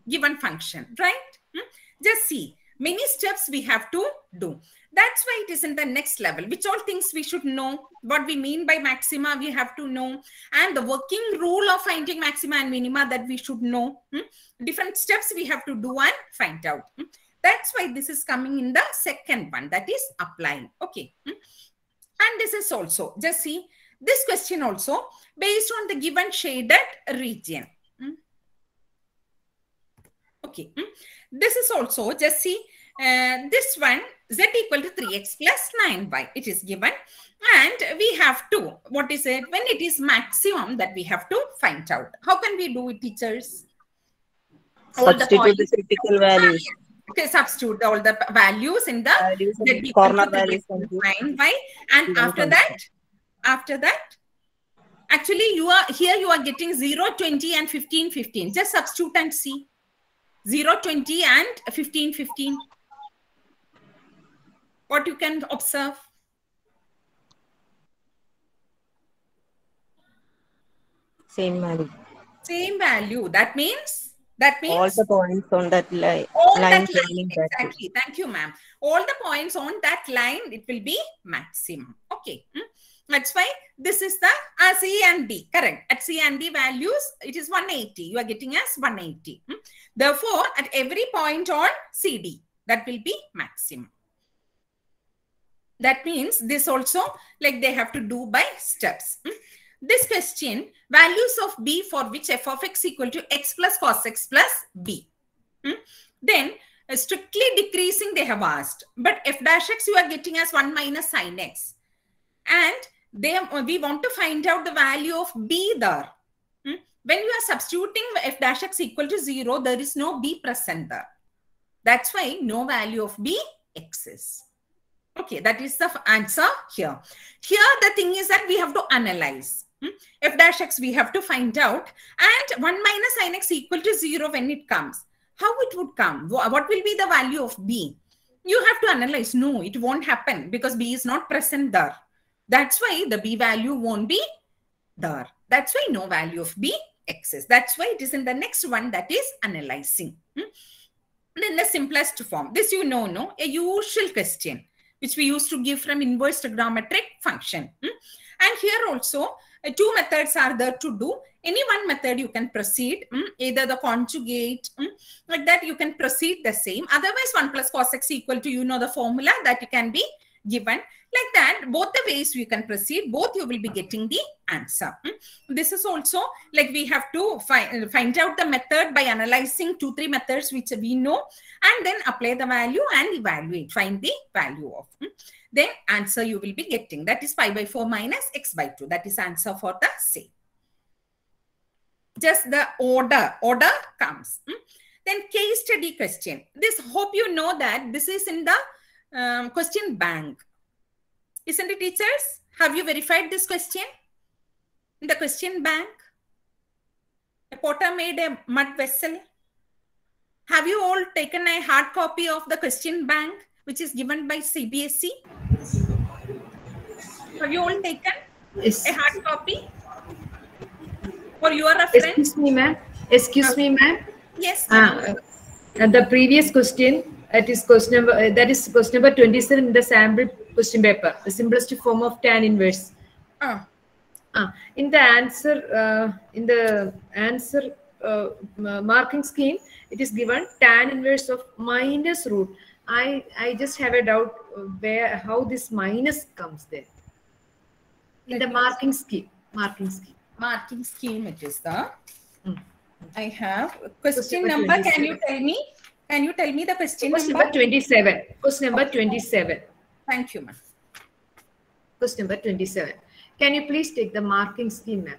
Given function, right? Just see. Many steps we have to do. That's why it is in the next level. Which all things we should know. What we mean by maxima, we have to know. And the working rule of finding maxima and minima that we should know. Different steps we have to do and find out. That's why this is coming in the second one. That is applying. Okay. And this is also, just see, this question also based on the given shaded region. Okay. This is also, just see, this one, z equal to 3x plus 9y. It is given. And we have to, what is it? When it is maximum, that we have to find out. How can we do it, teachers? Substitute the critical values. Okay, substitute all the values in the corner values. 9y. And after that, actually you are getting 0, 20 and 15, 15. Just substitute and see. 0, 20 and 15, 15. What you can observe? Same value. Same value. That means all the points on that line. Exactly. Thank you, ma'am. All the points on that line, it will be maximum. Okay. That's why this is the C and D. Correct. At C and D values, it is 180. You are getting as 180. Therefore, at every point on CD, that will be maximum. That means this also, like they have to do by steps. This question, values of B for which f of x equal to x plus cos x plus b. Then strictly decreasing they have asked. But f dash x you are getting as 1 minus sin x. And we want to find out the value of b there. When you are substituting f dash x equal to 0, there is no b present there. That's why no value of b exists. Okay, that is the answer here. Here the thing is that we have to analyze. F dash x we have to find out, and 1 minus sin x equal to 0 when it comes. How it would come? What will be the value of b? You have to analyze. No, it won't happen because b is not present there. That's why the b value won't be there. That's why no value of b exists. That's why it is in the next one, that is analyzing. Then the simplest form. This you know, no? A usual question which we used to give from inverse trigonometric function. And here also, two methods are there to do. Any one method you can proceed, either the conjugate, like that you can proceed the same. Otherwise, 1 plus cos x equal to, you know, the formula that you can be given. Like that, both the ways you can proceed, both you will be getting the answer. This is also like we have to find out the method by analyzing 2-3 methods which we know, and then apply the value and evaluate, find the value of. Then answer you will be getting, that is pi by 4 minus x by 2. That is answer for the same. Just the order comes. Then case study question. This, hope you know that this is in the question bank. Isn't it, teachers? Have you verified this question? In the question bank, a potter made a mud vessel. Have you all taken a hard copy of the question bank, which is given by CBSE? Have you all taken a hard copy for your reference? Excuse me, ma'am. Excuse me, ma'am. Yes. The previous question, that is question number 27 in the sample question paper, the simplest form of tan inverse. In the answer, marking scheme, it is given tan inverse of minus root. I just have a doubt how this minus comes there. In the marking scheme. Marking scheme it is the. I have question number. Can you tell me? Can you tell me the question number? 27. Question number 27. Thank you, ma'am. Question number 27. Can you please take the marking scheme, ma'am?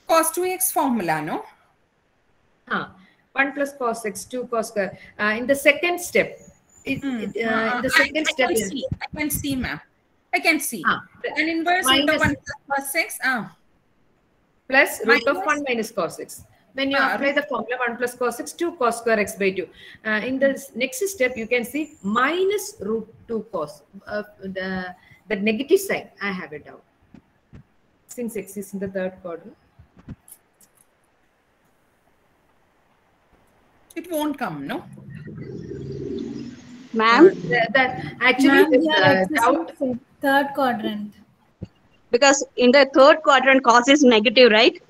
Cos 2x formula, no? 1 plus cos x, 2 cos square. In the second step, in the second step, I can see, ma'am. I can see. An inverse root of 1 plus cos x. Plus root of 1 minus cos x. When you apply the formula 1 plus cos x, 2 cos square x by 2. In the next step, you can see minus root 2 cos. The negative sign, I have a doubt. Since x is in the third quadrant. It won't come, no? Ma'am? Third quadrant. Because in the third quadrant, cos is negative, right?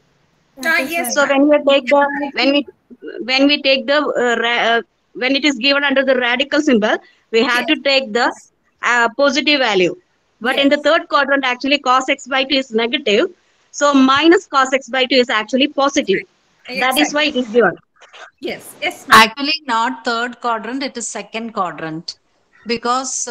Yes. So when we take the when it is given under the radical symbol, we have to take the positive value. But in the third quadrant, actually cos x by 2 is negative. So minus cos x by 2 is actually positive. That is why it is given. Yes, yes. Actually, not third quadrant, it is second quadrant. Because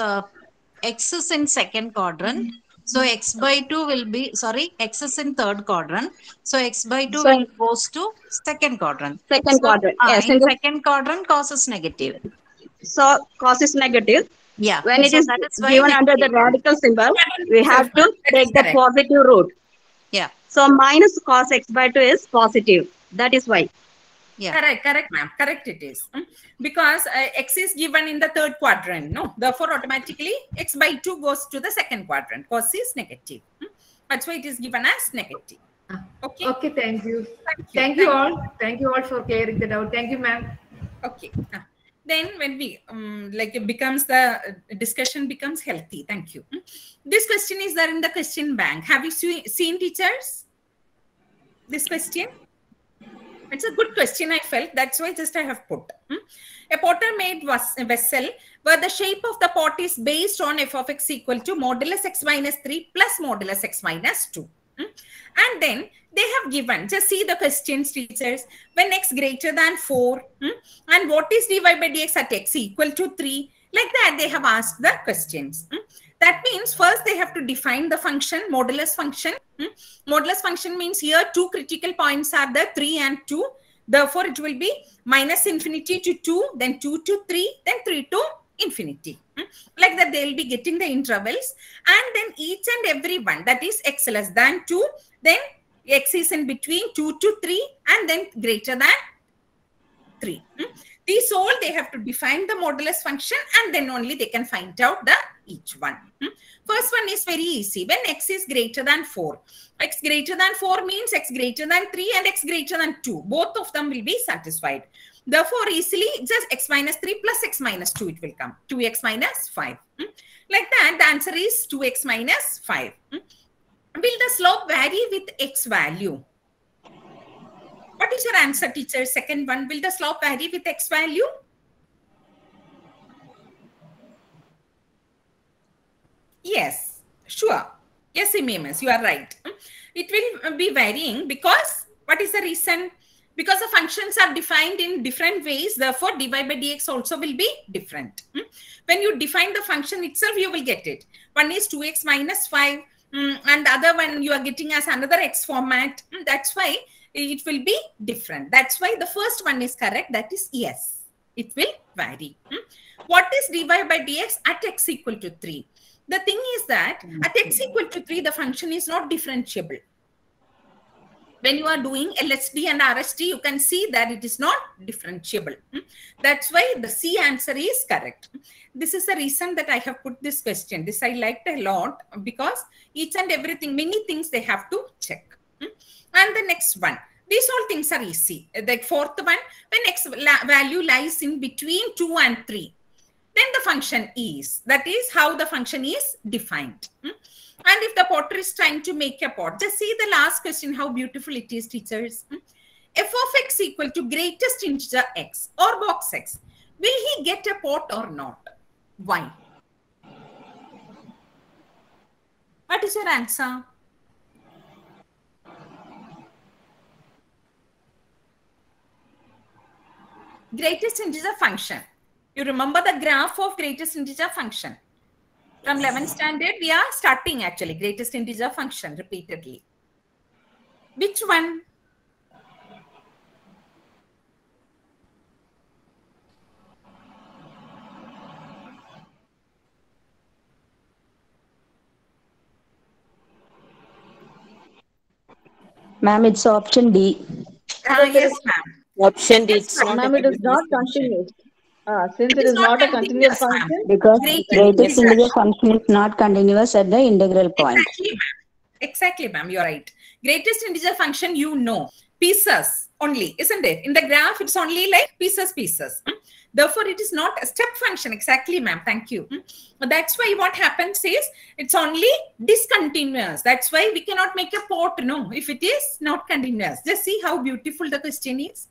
x is in second quadrant. So x by 2 will be, sorry, x is in third quadrant. So x by 2 will goes to second quadrant. Second quadrant. Yes. In second quadrant, cos is negative. So cos is negative. Yeah. When it so is that is why given under the radical symbol, we have to take the positive root. Yeah. So minus cos x by 2 is positive. That is why. Yeah. Correct, ma'am. Correct it is. Because x is given in the third quadrant, no? Therefore, automatically, x by 2 goes to the second quadrant. Cos is negative. That's why it is given as negative. Okay. Okay, thank you. Thank you all. Thank you all for clearing that out. Thank you, ma'am. Okay. Then when we, like it becomes the discussion becomes healthy. Thank you. This question is there in the question bank. Have you seen teachers? This question? It's a good question, I felt. That's why just I have put. A potter made a vessel where the shape of the pot is based on f of x equal to modulus x minus 3 plus modulus x minus 2. And then they have given, just see the questions, teachers, when x greater than 4 and what is dy by dx at x equal to 3. Like that, they have asked the questions. That means first they have to define the function, modulus function. Modulus function means here two critical points are there, 3 and 2. Therefore, it will be minus infinity to 2, then 2 to 3, then 3 to infinity. Like that, they will be getting the intervals. And then each and every one, that is x less than 2, then x is in between 2 to 3, and then greater than 3. These all they have to define the modulus function, and then only they can find out the each one. First one is very easy. When x is greater than 4, x greater than 4 means x greater than 3 and x greater than 2. Both of them will be satisfied. Therefore, easily just x minus 3 plus x minus 2 it will come. 2x minus 5. Like that, the answer is 2x minus 5. Will the slope vary with x value? What is your answer, teacher? Second one, will the slope vary with x value? Yes, sure. Yes, MEMS, you are right. It will be varying because, what is the reason? Because the functions are defined in different ways, therefore dy by dx also will be different. When you define the function itself, you will get it. One is 2x minus 5 and the other one you are getting as another x format. That's why it will be different. That's why the first one is correct. That is yes, it will vary. What is dy by dx at x equal to 3? The thing is that at x equal to 3, the function is not differentiable. When you are doing LSD and RST, you can see that it is not differentiable. That's why the C answer is correct. This is the reason that I have put this question. This I liked a lot because each and everything, many things they have to check. And the next one, these all things are easy. The fourth one, when x value lies in between 2 and 3, then the function is. That is how the function is defined. And if the potter is trying to make a pot, just see the last question, how beautiful it is, teachers. F of x equal to greatest integer x or box x. Will he get a pot or not? Why? What is your answer? Greatest integer function. You remember the graph of greatest integer function. From 11th standard, we are starting actually greatest integer function repeatedly. Which one? Ma'am, it's option D. Yes, ma'am. Option D. It's not Ma'am, it is not continuous. Since it is not a continuous function. because greatest integer function is not continuous at the integral point. Exactly, ma'am. You're right. Greatest integer function, you know. Pieces. only, isn't it? In the graph, it's only like pieces. Therefore, it is not a step function. Exactly, ma'am. Thank you. That's why what happens is it's only discontinuous. That's why we cannot make a pot, no, if it is not continuous. Just see how beautiful the question is.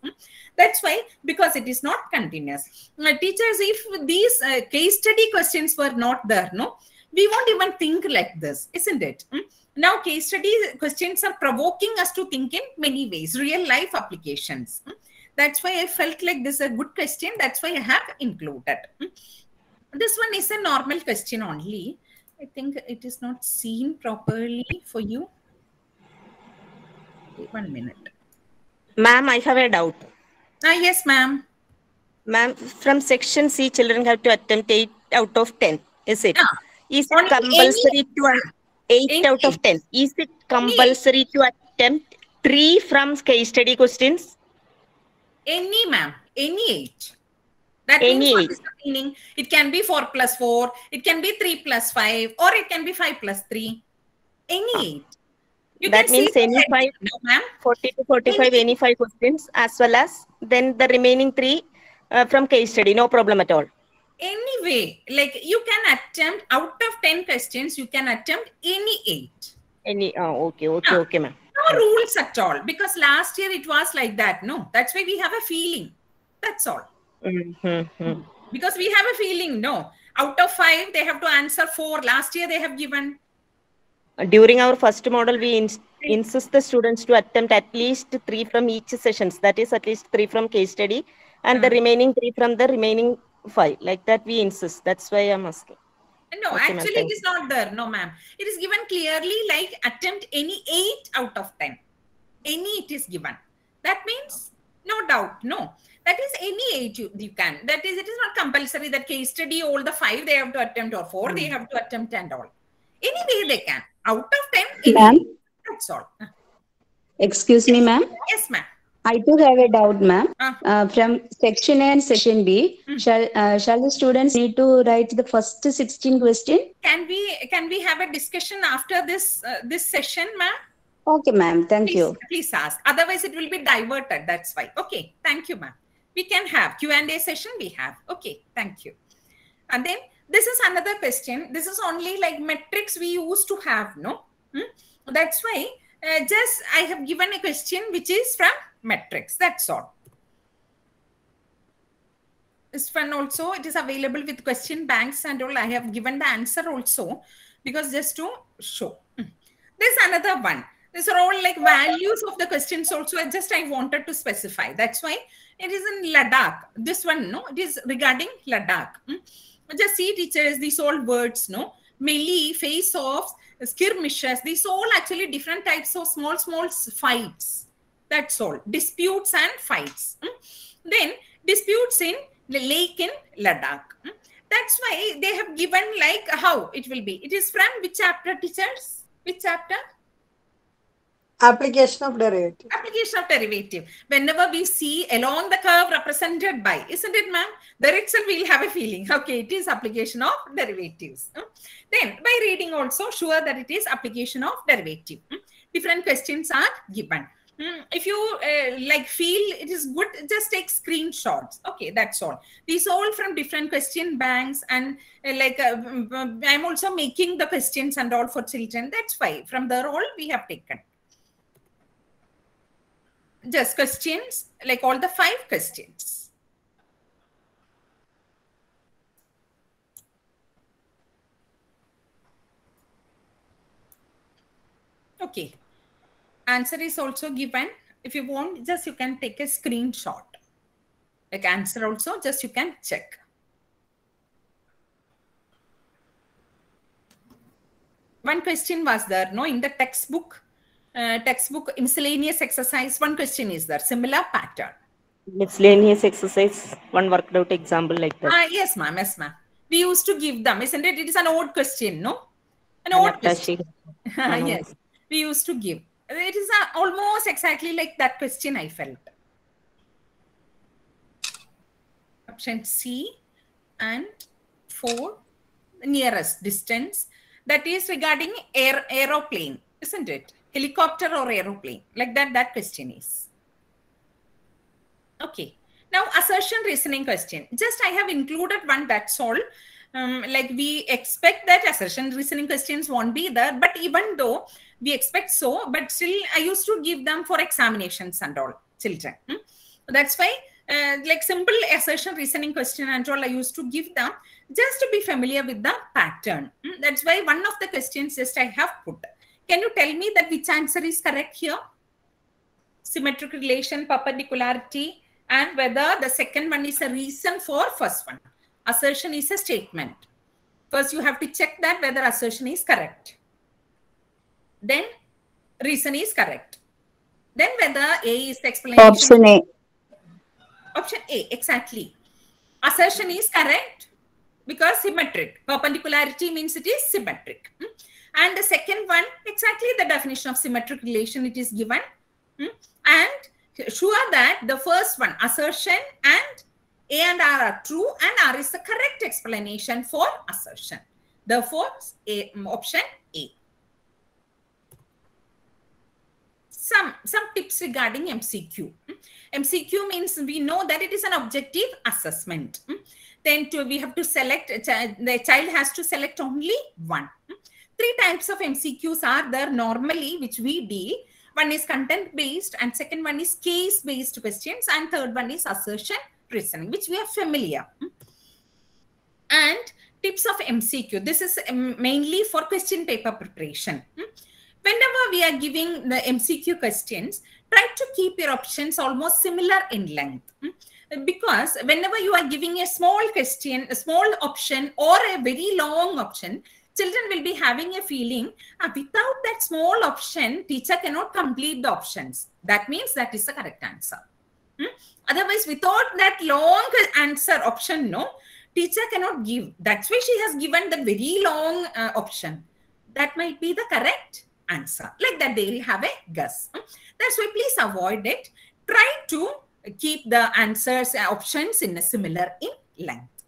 That's why, because it is not continuous. Teachers, if these case study questions were not there, no, we won't even think like this, isn't it? Now, case study questions are provoking us to think in many ways, real life applications. That's why I felt like this is a good question. That's why I have included. This one is a normal question only. I think it is not seen properly for you. 1 minute. Ma'am, I have a doubt. Yes, ma'am. Ma'am, from section C, children have to attempt 8 out of 10. Is it? Is it compulsory to 8 out of 10? Is it compulsory to attempt 3 from case study questions? Any, ma'am. Any 8. That Any means what 8. is the meaning? It can be 4 plus 4. It can be 3 plus 5. Or it can be 5 plus 3. Any 8. You That can means see any 5, no, ma'am. 40 to 45, any 5 questions, as well as then the remaining 3 from case study. No problem at all. Anyway, like you can attempt out of 10 questions, you can attempt any 8. Any, okay, ma'am. No rules at all, because last year it was like that. No, that's why we have a feeling. That's all. Because we have a feeling, no. Out of 5, they have to answer 4. Last year they have given. During our first model, we insist the students to attempt at least 3 from each sessions. That is at least 3 from case study and the remaining 3 from the remaining 5. Like that we insist. That's why I'm asking. No, Okay, actually it is not there. No, ma'am. It is given clearly like attempt any 8 out of 10. Any it is given. That means no doubt. No. That is any 8 you can. That is, it is not compulsory that case study all the 5 they have to attempt or 4 they have to attempt and all. Any way they can. Out of 10, any Ma'am? 8. That's all. Excuse me, ma'am. Yes, ma'am. I do have a doubt, ma'am. From section A and section B, shall the students need to write the first 16 questions? Can we have a discussion after this this session, ma'am? Okay, ma'am. Thank you. Please ask. Otherwise, it will be diverted. That's why. Okay. Thank you, ma'am. We can have Q&A session. We have. Okay. Thank you. And then this is another question. This is only like metrics we used to have, no? That's why just I have given a question which is from metrics. That's all. This one also, it is available with question banks and all. I have given the answer also because just to show. There's another one. These are all like values of the questions also. I wanted to specify. That's why it is in Ladakh. This one, no, it is regarding Ladakh. Just see, teachers, these all words, no, melee, face-offs, skirmishes, these all actually different types of small fights. That's all. Disputes and fights. Then disputes in the lake in Ladakh. That's why they have given like how it will be. It is from which chapter, teachers? Which chapter? Application of derivative. Application of derivative. Whenever we see along the curve represented by, isn't it, ma'am? There itself we'll have a feeling. Okay, it is application of derivatives. Then by reading also, sure that it is application of derivative. Different questions are given. If you like feel it is good, just take screenshots. Okay, that's all. These all from different question banks and I'm also making the questions and all for children. That's why from there all we have taken. Just questions, like all the 5 questions. Okay. Answer is also given. If you want, just you can take a screenshot. Like answer also, just you can check. One question was there, no, in the textbook miscellaneous exercise, one question is there, similar pattern. Miscellaneous exercise, one worked out example like that. Yes, ma'am. Yes, ma'am. We used to give them, isn't it? It is an odd question, no? An odd question. Yes, we used to give. It is almost exactly like that question I felt. Option C and 4, nearest distance. That is regarding aeroplane, isn't it? Helicopter or aeroplane, like that question is. Okay. Now, assertion reasoning question. Just I have included one, that's all. Like we expect that assertion reasoning questions won't be there, but even though we expect so, but still I used to give them for examinations and all, children. That's why like simple assertion reasoning question and all I used to give them just to be familiar with the pattern. That's why one of the questions just I have put. Can you tell me that which answer is correct here? Symmetric relation, perpendicularity, and whether the second one is a reason for first one. Assertion is a statement. First, you have to check that whether assertion is correct. Then, reason is correct. Then, whether A is the explanation. Option A. Option A, exactly. Assertion is correct because symmetric. Perpendicularity means it is symmetric. And the second one, exactly the definition of symmetric relation it is given. And sure that the first one, assertion, and A and R are true, and R is the correct explanation for assertion. Therefore, option A. Some tips regarding MCQ. MCQ means we know that it is an objective assessment. Then we have to select, the child has to select only one. 3 types of MCQs are there normally which we deal. One is content-based, and second one is case-based questions, and third one is assertion reasoning, which we are familiar. And tips of MCQ. This is mainly for question paper preparation. Whenever we are giving the MCQ questions, try to keep your options almost similar in length. Because whenever you are giving a small question, a small option, or a very long option, children will be having a feeling, without that small option, teacher cannot complete the options. That means that is the correct answer. Otherwise, without that long answer option, no, teacher cannot give. That's why she has given the very long option. That might be the correct answer. Like that, they will have a guess. That's why please avoid it. Try to keep the answers, options in a similar in length.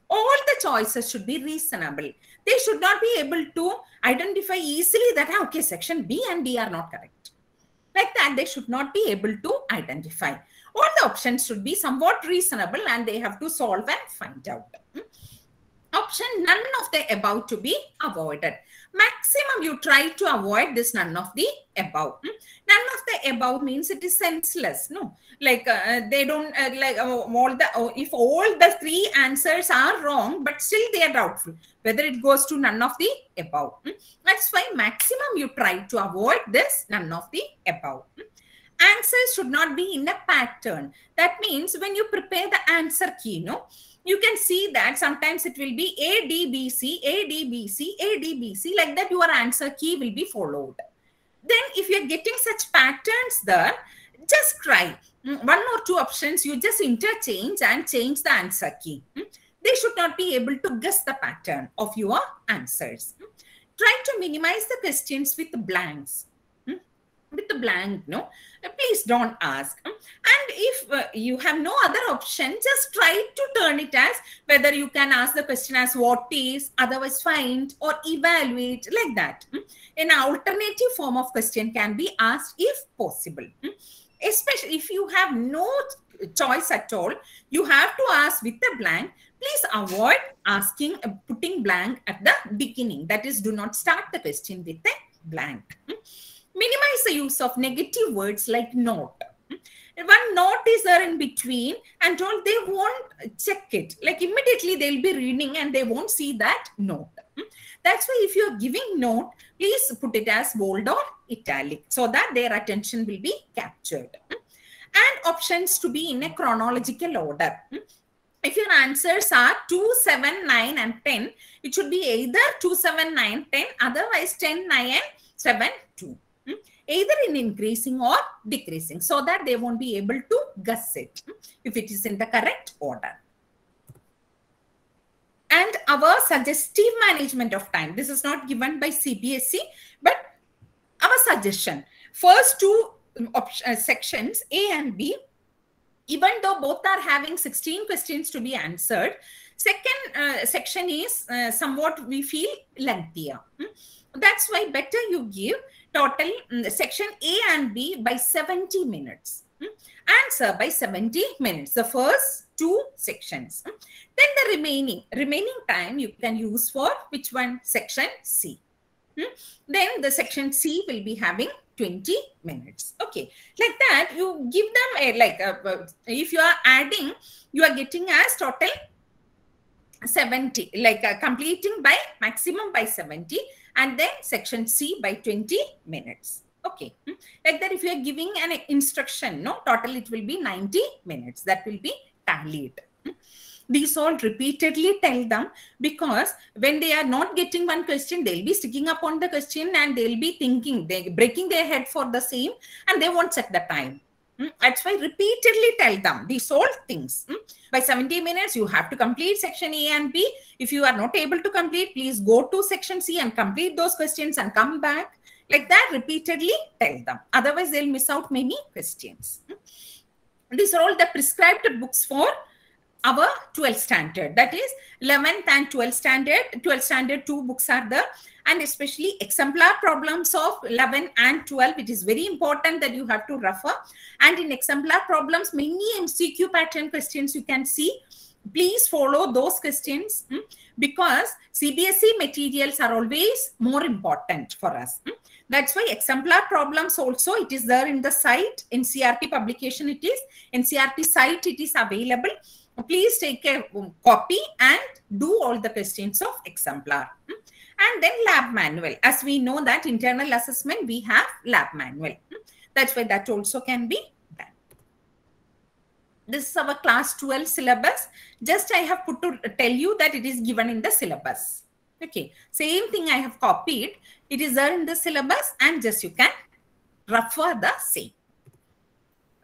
All the choices should be reasonable. They should not be able to identify easily that, okay, section B and D are not correct. Like that, they should not be able to identify. All the options should be somewhat reasonable and they have to solve and find out. Option none of the above to be avoided. Maximum you try to avoid this none of the above. None of the above means it is senseless. No, like they don't like all the if all the 3 answers are wrong, but still they are doubtful whether it goes to none of the above. That's why maximum you try to avoid this none of the above. Answers should not be in a pattern. That means when you prepare the answer key, no, you can see that sometimes it will be A, D, B, C, A, D, B, C, A, D, B, C. Like that, your answer key will be followed. Then if you're getting such patterns there, just try 1 or 2 options. You just interchange and change the answer key. They should not be able to guess the pattern of your answers. Try to minimize the questions with blanks. With the blank, no, please don't ask. And if you have no other option, just try to turn it as whether you can ask the question as what is, otherwise find, or evaluate, like that. An alternative form of question can be asked if possible. Especially if you have no choice at all, you have to ask with a blank. Please avoid asking, putting blank at the beginning. That is, do not start the question with a blank. Minimize the use of negative words like not. One note is there in between and all, they won't check it. Like immediately they'll be reading and they won't see that note. That's why if you're giving note, please put it as bold or italic so that their attention will be captured. And options to be in a chronological order. If your answers are 2, 7, 9 and 10, it should be either 2, 7, 9, 10, otherwise 10, 9 and 7, 2. Either in increasing or decreasing so that they won't be able to guess it if it is in the correct order. And our suggestive management of time. This is not given by CBSE, but our suggestion. First 2 sections, A and B, even though both are having 16 questions to be answered, second section is somewhat, we feel, lengthier. That's why better you give total section A and B by 70 minutes. Answer by 70 minutes. The first 2 sections. Then the remaining time you can use for which one? Section C. Then the section C will be having 20 minutes. Okay, like that you give them a if you are adding, you are getting as total 70, completing by maximum by 70, and then section C by 20 minutes. Okay, like that if you are giving an instruction, no, total it will be 90 minutes. That will be tallied. These all repeatedly tell them, because when they are not getting one question, they'll be sticking up on the question and they'll be thinking, they're breaking their head for the same, and they won't check the time. That's why repeatedly tell them these all things. By 70 minutes, you have to complete section A and B. If you are not able to complete, please go to section C and complete those questions and come back. Like that, repeatedly tell them. Otherwise, they'll miss out many questions. These are all the prescribed books for our 12th standard. That is 11th and 12th standard. 12th standard 2 books are there. And especially exemplar problems of 11 and 12. It is very important that you have to refer. And in exemplar problems, many MCQ pattern questions you can see. Please follow those questions because CBSE materials are always more important for us. That's why exemplar problems also, it is there in the site. NCERT publication it is. NCERT site it is available. Please take a copy and do all the questions of exemplar. And then lab manual. As we know that internal assessment, we have lab manual. That's why that also can be done. This is our class 12 syllabus. Just I have put to tell you that it is given in the syllabus. Okay. Same thing I have copied. It is there in the syllabus and just you can refer the same.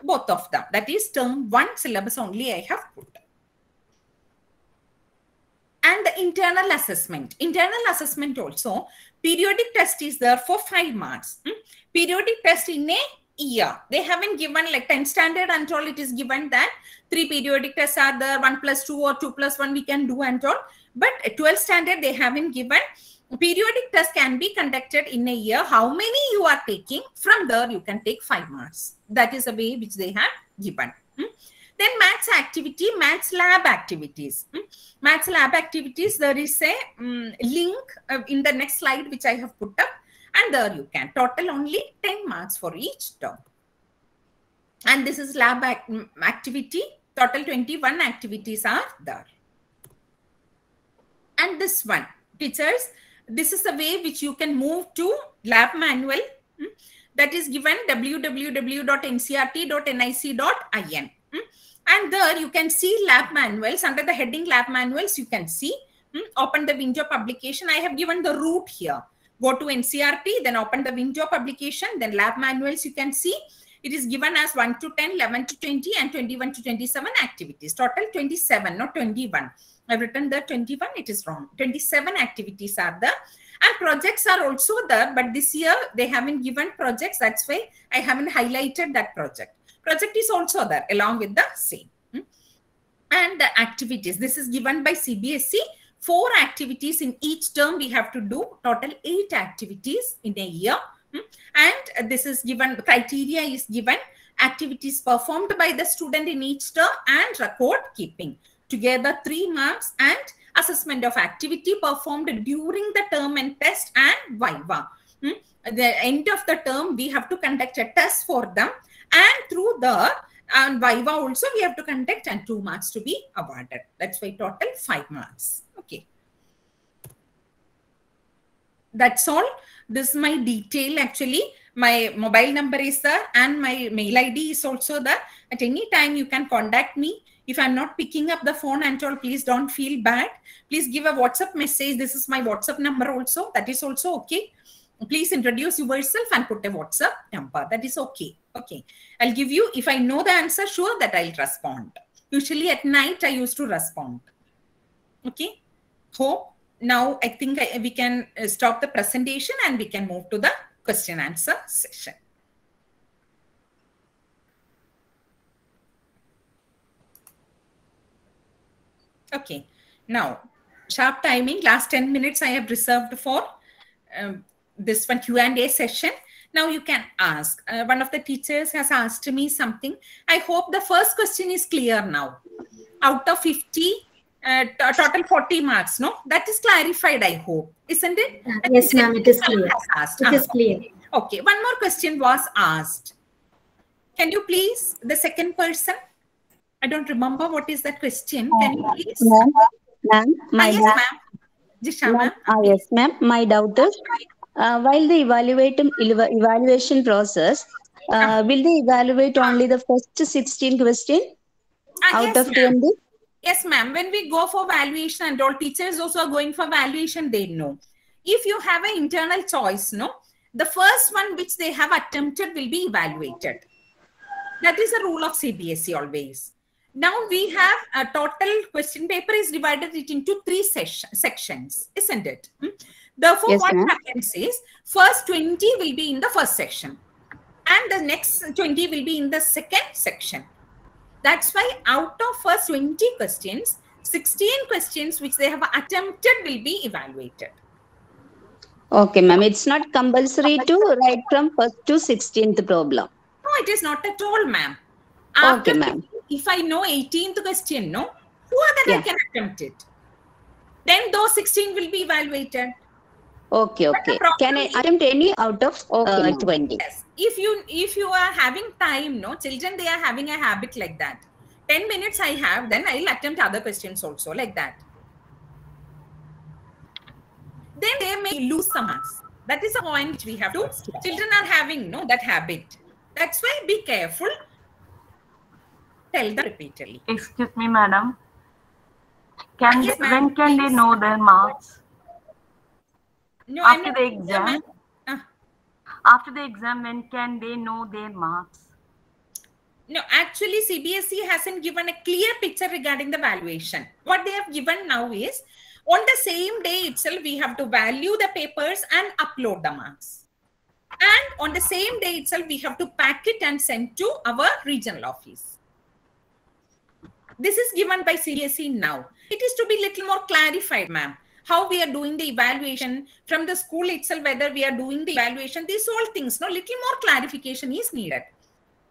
Both of them. That is term 1 syllabus only I have put. And the internal assessment. Internal assessment also, periodic test is there for 5 marks. Periodic test in a year. They haven't given like 10th standard and all, it is given that 3 periodic tests are there, 1 + 2 or 2 + 1 we can do and all. But 12th standard they haven't given. Periodic test can be conducted in a year. How many you are taking? From there you can take 5 marks. That is a way which they have given. Then maths activity, maths lab activities. Maths lab activities, there is a link in the next slide which I have put up, and there you can. Total only 10 marks for each term. And this is lab activity. Total 21 activities are there. And this one, teachers, this is a way which you can move to lab manual. That is given www.ncert.nic.in. And there you can see lab manuals. Under the heading lab manuals, you can see. Open the window publication. I have given the route here. Go to NCERT, then open the window publication, then lab manuals you can see. It is given as 1 to 10, 11 to 20, and 21 to 27 activities. Total 27, not 21. I've written the 21, it is wrong. 27 activities are there. And projects are also there, but this year they haven't given projects. That's why I haven't highlighted that project. Project is also there along with the same. And the activities, this is given by CBSE. 4 activities in each term we have to do. Total 8 activities in a year. And this is given, criteria is given. Activities performed by the student in each term and record keeping. Together 3 marks, and assessment of activity performed during the term and test and viva. At the end of the term, we have to conduct a test for them, and through the viva also we have to conduct, and 2 marks to be awarded. That's why total 5 marks. Okay. That's all. This is my detail actually. My mobile number is there and my mail ID is also there. At any time you can contact me. If I'm not picking up the phone and all, please don't feel bad. Please give a WhatsApp message. This is my WhatsApp number also. That is also okay. Please introduce yourself and put a WhatsApp number. That is okay. Okay. I'll give you, if I know the answer, sure that I'll respond. Usually at night, I used to respond. Okay. Hope now I think we can stop the presentation and we can move to the question answer session. Okay. Now, sharp timing, last 10 minutes I have reserved for this one Q&A session. Now you can ask. One of the teachers has asked me something. I hope the first question is clear now. Out of 50, total 40 marks, no? That is clarified, I hope. Isn't it? Yes, ma'am, it is clear. It is clear. Okay, one more question was asked. Can you please, the second person? I don't remember what is that question. Can you please? Ma'am, my yes, ma'am. Jisha, ma'am. Yes, ma'am. My doubt is, while the evaluation process, will they evaluate only the first 16 questions out yes, of 20? Yes, ma'am. When we go for valuation and all teachers also are going for valuation, they know. If you have an internal choice, no, the first one which they have attempted will be evaluated. That is a rule of CBSE always. Now we have a total question paper is divided it into 3 sections, isn't it? Therefore, Yes, what ma'am. happens is first 20 will be in the first section and the next 20 will be in the second section. That's why out of first 20 questions, 16 questions which they have attempted will be evaluated. Okay, ma'am. It's not compulsory to write from first to 16th problem. No, it is not at all, ma'am. Okay, ma'am. If I know 18th question, no, sure that I can attempt it. Then those 16 will be evaluated. Okay, okay. Can I attempt any out of 20? Yes. If you are having time, no, children, they are having a habit like that. 10 minutes I have, then I'll attempt other questions also like that. Then they may lose some marks. That is a point which we have to. Children are having that habit. That's why be careful. Tell them repeatedly. Excuse me, madam. When can they know their marks? No, after the exam. After the exam, when can they know their marks? No, actually, CBSE hasn't given a clear picture regarding the valuation. What they have given now is, on the same day itself, we have to value the papers and upload the marks. And on the same day itself, we have to pack it and send to our regional office. This is given by CBSE now. It is to be little more clarified, ma'am. How we are doing the evaluation from the school itself, whether we are doing the evaluation, these all things, little more clarification is needed.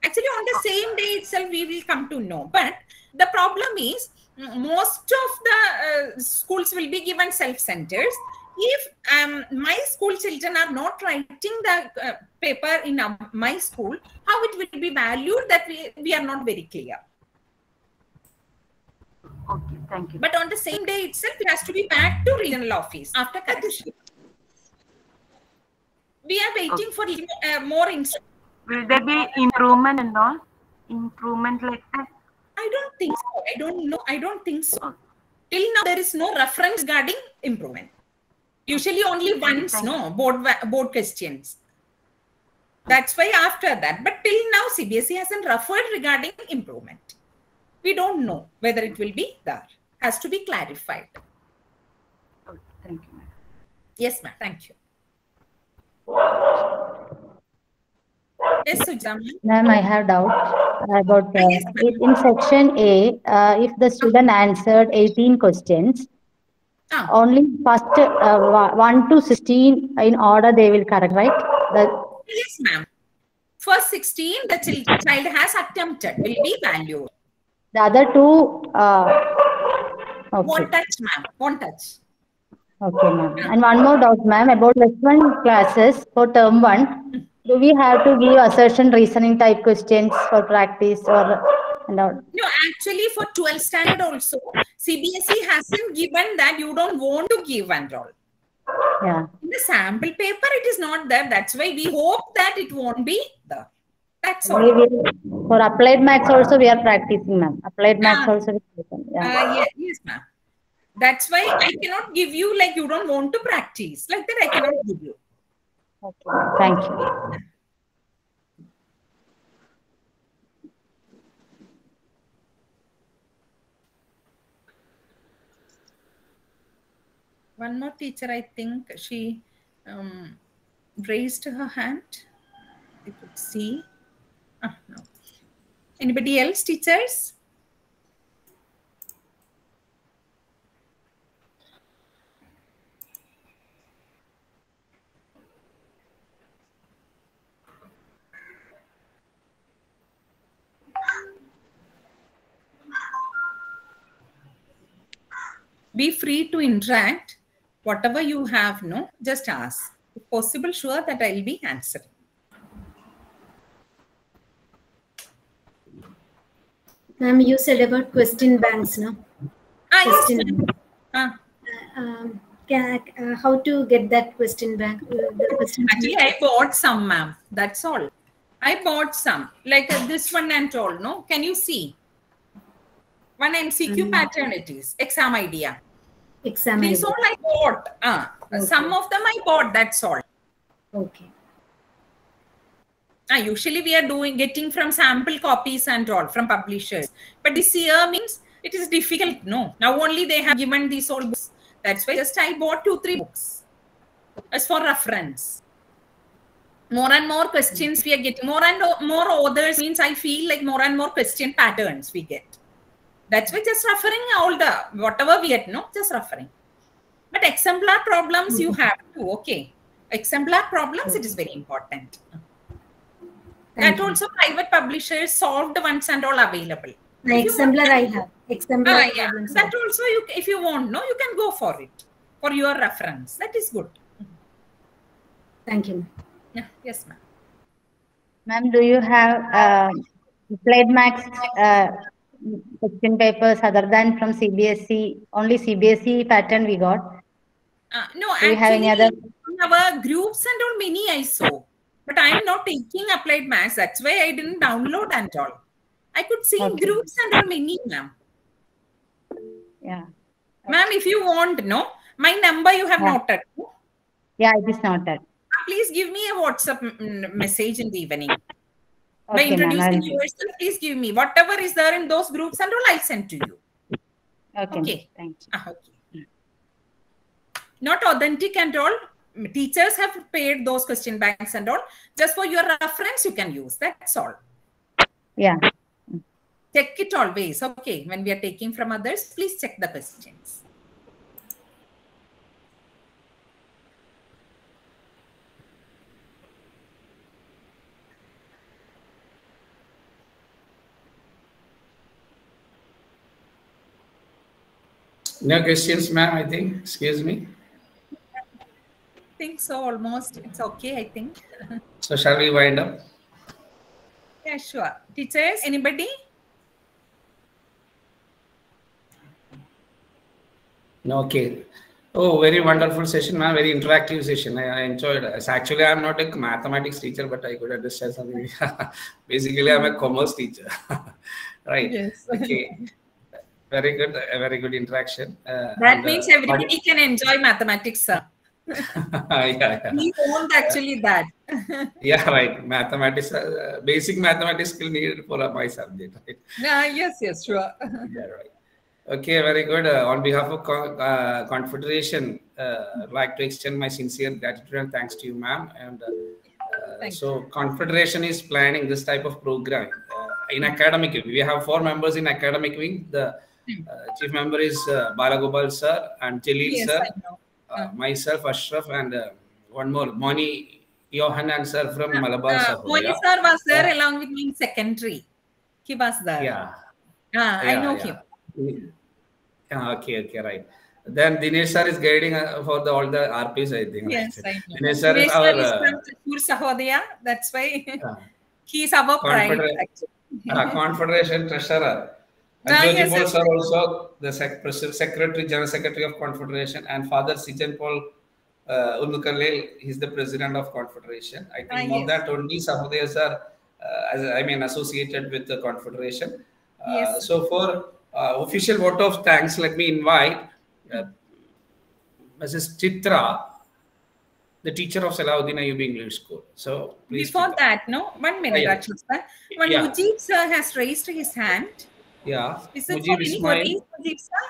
Actually, on the same day itself, we will come to know. But the problem is, most of the schools will be given self-centers. If my school children are not writing the paper in my school, how it will be valued, that we are not very clear. Okay, thank you. But on the same day itself, it has to be back to regional office after correction. We are waiting for more instructions. Will there be improvement and all? Improvement like that? I don't think so. I don't know. I don't think so. Till now, there is no reference regarding improvement. Usually only once, board questions. That's why after that. But till now, CBSE hasn't referred regarding improvement. We don't know whether it will be there. Has to be clarified. Okay, thank you, ma'am. Yes, ma'am. Thank you. Yes, Sujam. Ma'am, I have doubt about in section A, if the student answered 18 questions, only first 1 to 16 in order they will correct, right? Yes, ma'am. First 16, the child has attempted, will be valued. The other two, won't touch, ma'am. Won't touch. Okay, ma'am. And one more doubt, ma'am, about lesson classes for term 1. Do we have to give assertion reasoning type questions for practice or no? No, actually for 12th standard also, CBSE hasn't given that you don't want to give and all. Yeah. In the sample paper, it is not there. That's why we hope that it won't be there. That's all. For applied maths also we are practicing, ma'am. Applied maths also. Yes, ma'am. That's why I cannot give you like you don't want to practice. Like that I cannot give you. Okay, thank you. One more teacher, I think she raised her hand. I could see. No. Anybody else, teachers? Be free to interact. Whatever you have, no, just ask. If possible, sure that I'll be answering. Ma'am, you said about question banks, no? Yes. How to get that question bank? Actually, I bought some, ma'am. That's all. I bought some, like this one and all, no? Can you see? One MCQ pattern it is, exam idea. Exam These idea. all I bought. Okay. Some of them I bought, that's all. Okay. Usually we are getting from sample copies and all from publishers. But this year means it is difficult, no? Now only they have given these all books. That's why just I bought 2-3 books as for reference. More and more questions we are getting. More and more authors means I feel like more and more question patterns we get. That's why just referring all the, whatever we get, no? Just referring. But exemplar problems you have to, okay. Exemplar problems, it is very important. That also private publishers solved ones and all available. Exemplar I have. Exemplar yeah. That also, if you want, no, you can go for it. For your reference. That is good. Thank you. Yeah. Yes, ma'am. Ma'am, do you have applied maths question papers other than from CBSE? Only CBSE pattern we got. No, do you have any other? Our groups and all many I saw. But I am not taking applied maths. That's why I didn't download and all. I could see groups and all many, ma'am. Yeah. Ma'am, if you want, no, my number you have noted. Yeah, it is noted. Please give me a WhatsApp message in the evening. By Okay, introducing yourself, please give me whatever is there in those groups and all I'll send to you. Okay. Thank you. Okay. Not authentic and all. Teachers have paid those question banks and all. Just for your reference, you can use. That's all. Yeah. Check it always. Okay. When we are taking from others, please check the questions. No questions, ma'am, I think. Excuse me. I think so, almost. It's okay, I think. So shall we wind up? Yeah, sure. Teachers, anybody? No, okay. Oh, very wonderful session, ma'am. Very interactive session. I enjoyed it. Actually, I'm not a mathematics teacher, but I could understand something. Basically, I'm a commerce teacher. Right. Yes. Okay. Very good. A very good interaction. That means everybody can enjoy mathematics, sir. Yeah. We want actually that. Yeah, right. Mathematics, basic mathematics skill needed for my subject. Right? Yes, sure. Yeah, right. Okay, very good. On behalf of Confederation, I'd like to extend my sincere gratitude and thanks to you, ma'am. And so Confederation is planning this type of program in academic wing. We have 4 members in academic wing. The chief member is Balagopal sir and Jalil sir. Myself, Ashraf, and one more, Moni Johanan sir from Malabar. Moni sir was there along with me in secondary. He was there. Yeah. I know him. Okay, right. Then Dinesh sir is guiding for all the RPs, I think. Yes, I know. Dinesh sir is our Trishur Sahodaya. That's why he is our pride. Confederation treasurer. And Jyoti Paul sir also the secretary, general secretary of Confederation, and Father Sijan Paul Unnukalil, he's the president of Confederation. I think more that only Sahodaya sir, associated with the Confederation. So for official vote of thanks, let me invite Mrs. Chitra, the teacher of Salahuddin Ayubi English School. So please. Before that, no, 1 minute, Rachel sir. When Mujib sir has raised his hand. Yeah. Is it for any queries, Mujib sir?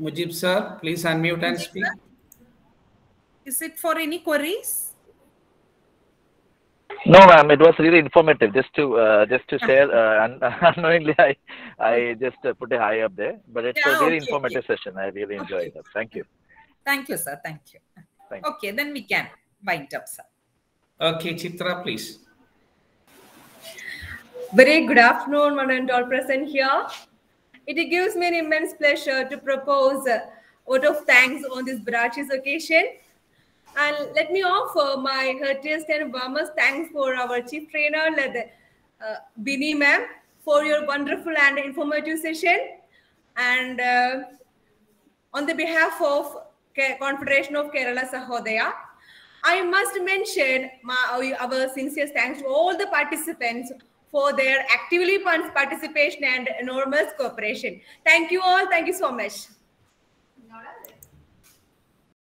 Mujib sir, please unmute and speak. Is it for any queries? No, ma'am. It was really informative. Just to share, unknowingly, I just put a hi up there. But it's a very informative session. I really enjoyed it. Thank you. Thank you, sir. Thank you. Okay, then we can wind up, sir. Okay, Chitra, please. Very good afternoon, one and all present here. It gives me an immense pleasure to propose a vote of thanks on this Barachi's occasion. And let me offer my heartiest and warmest thanks for our chief trainer, Bini ma'am, for your wonderful and informative session. And on the behalf of Confederation of Kerala Sahodaya, I must mention our sincere thanks to all the participants for their actively participation and enormous cooperation. Thank you all. Thank you so much.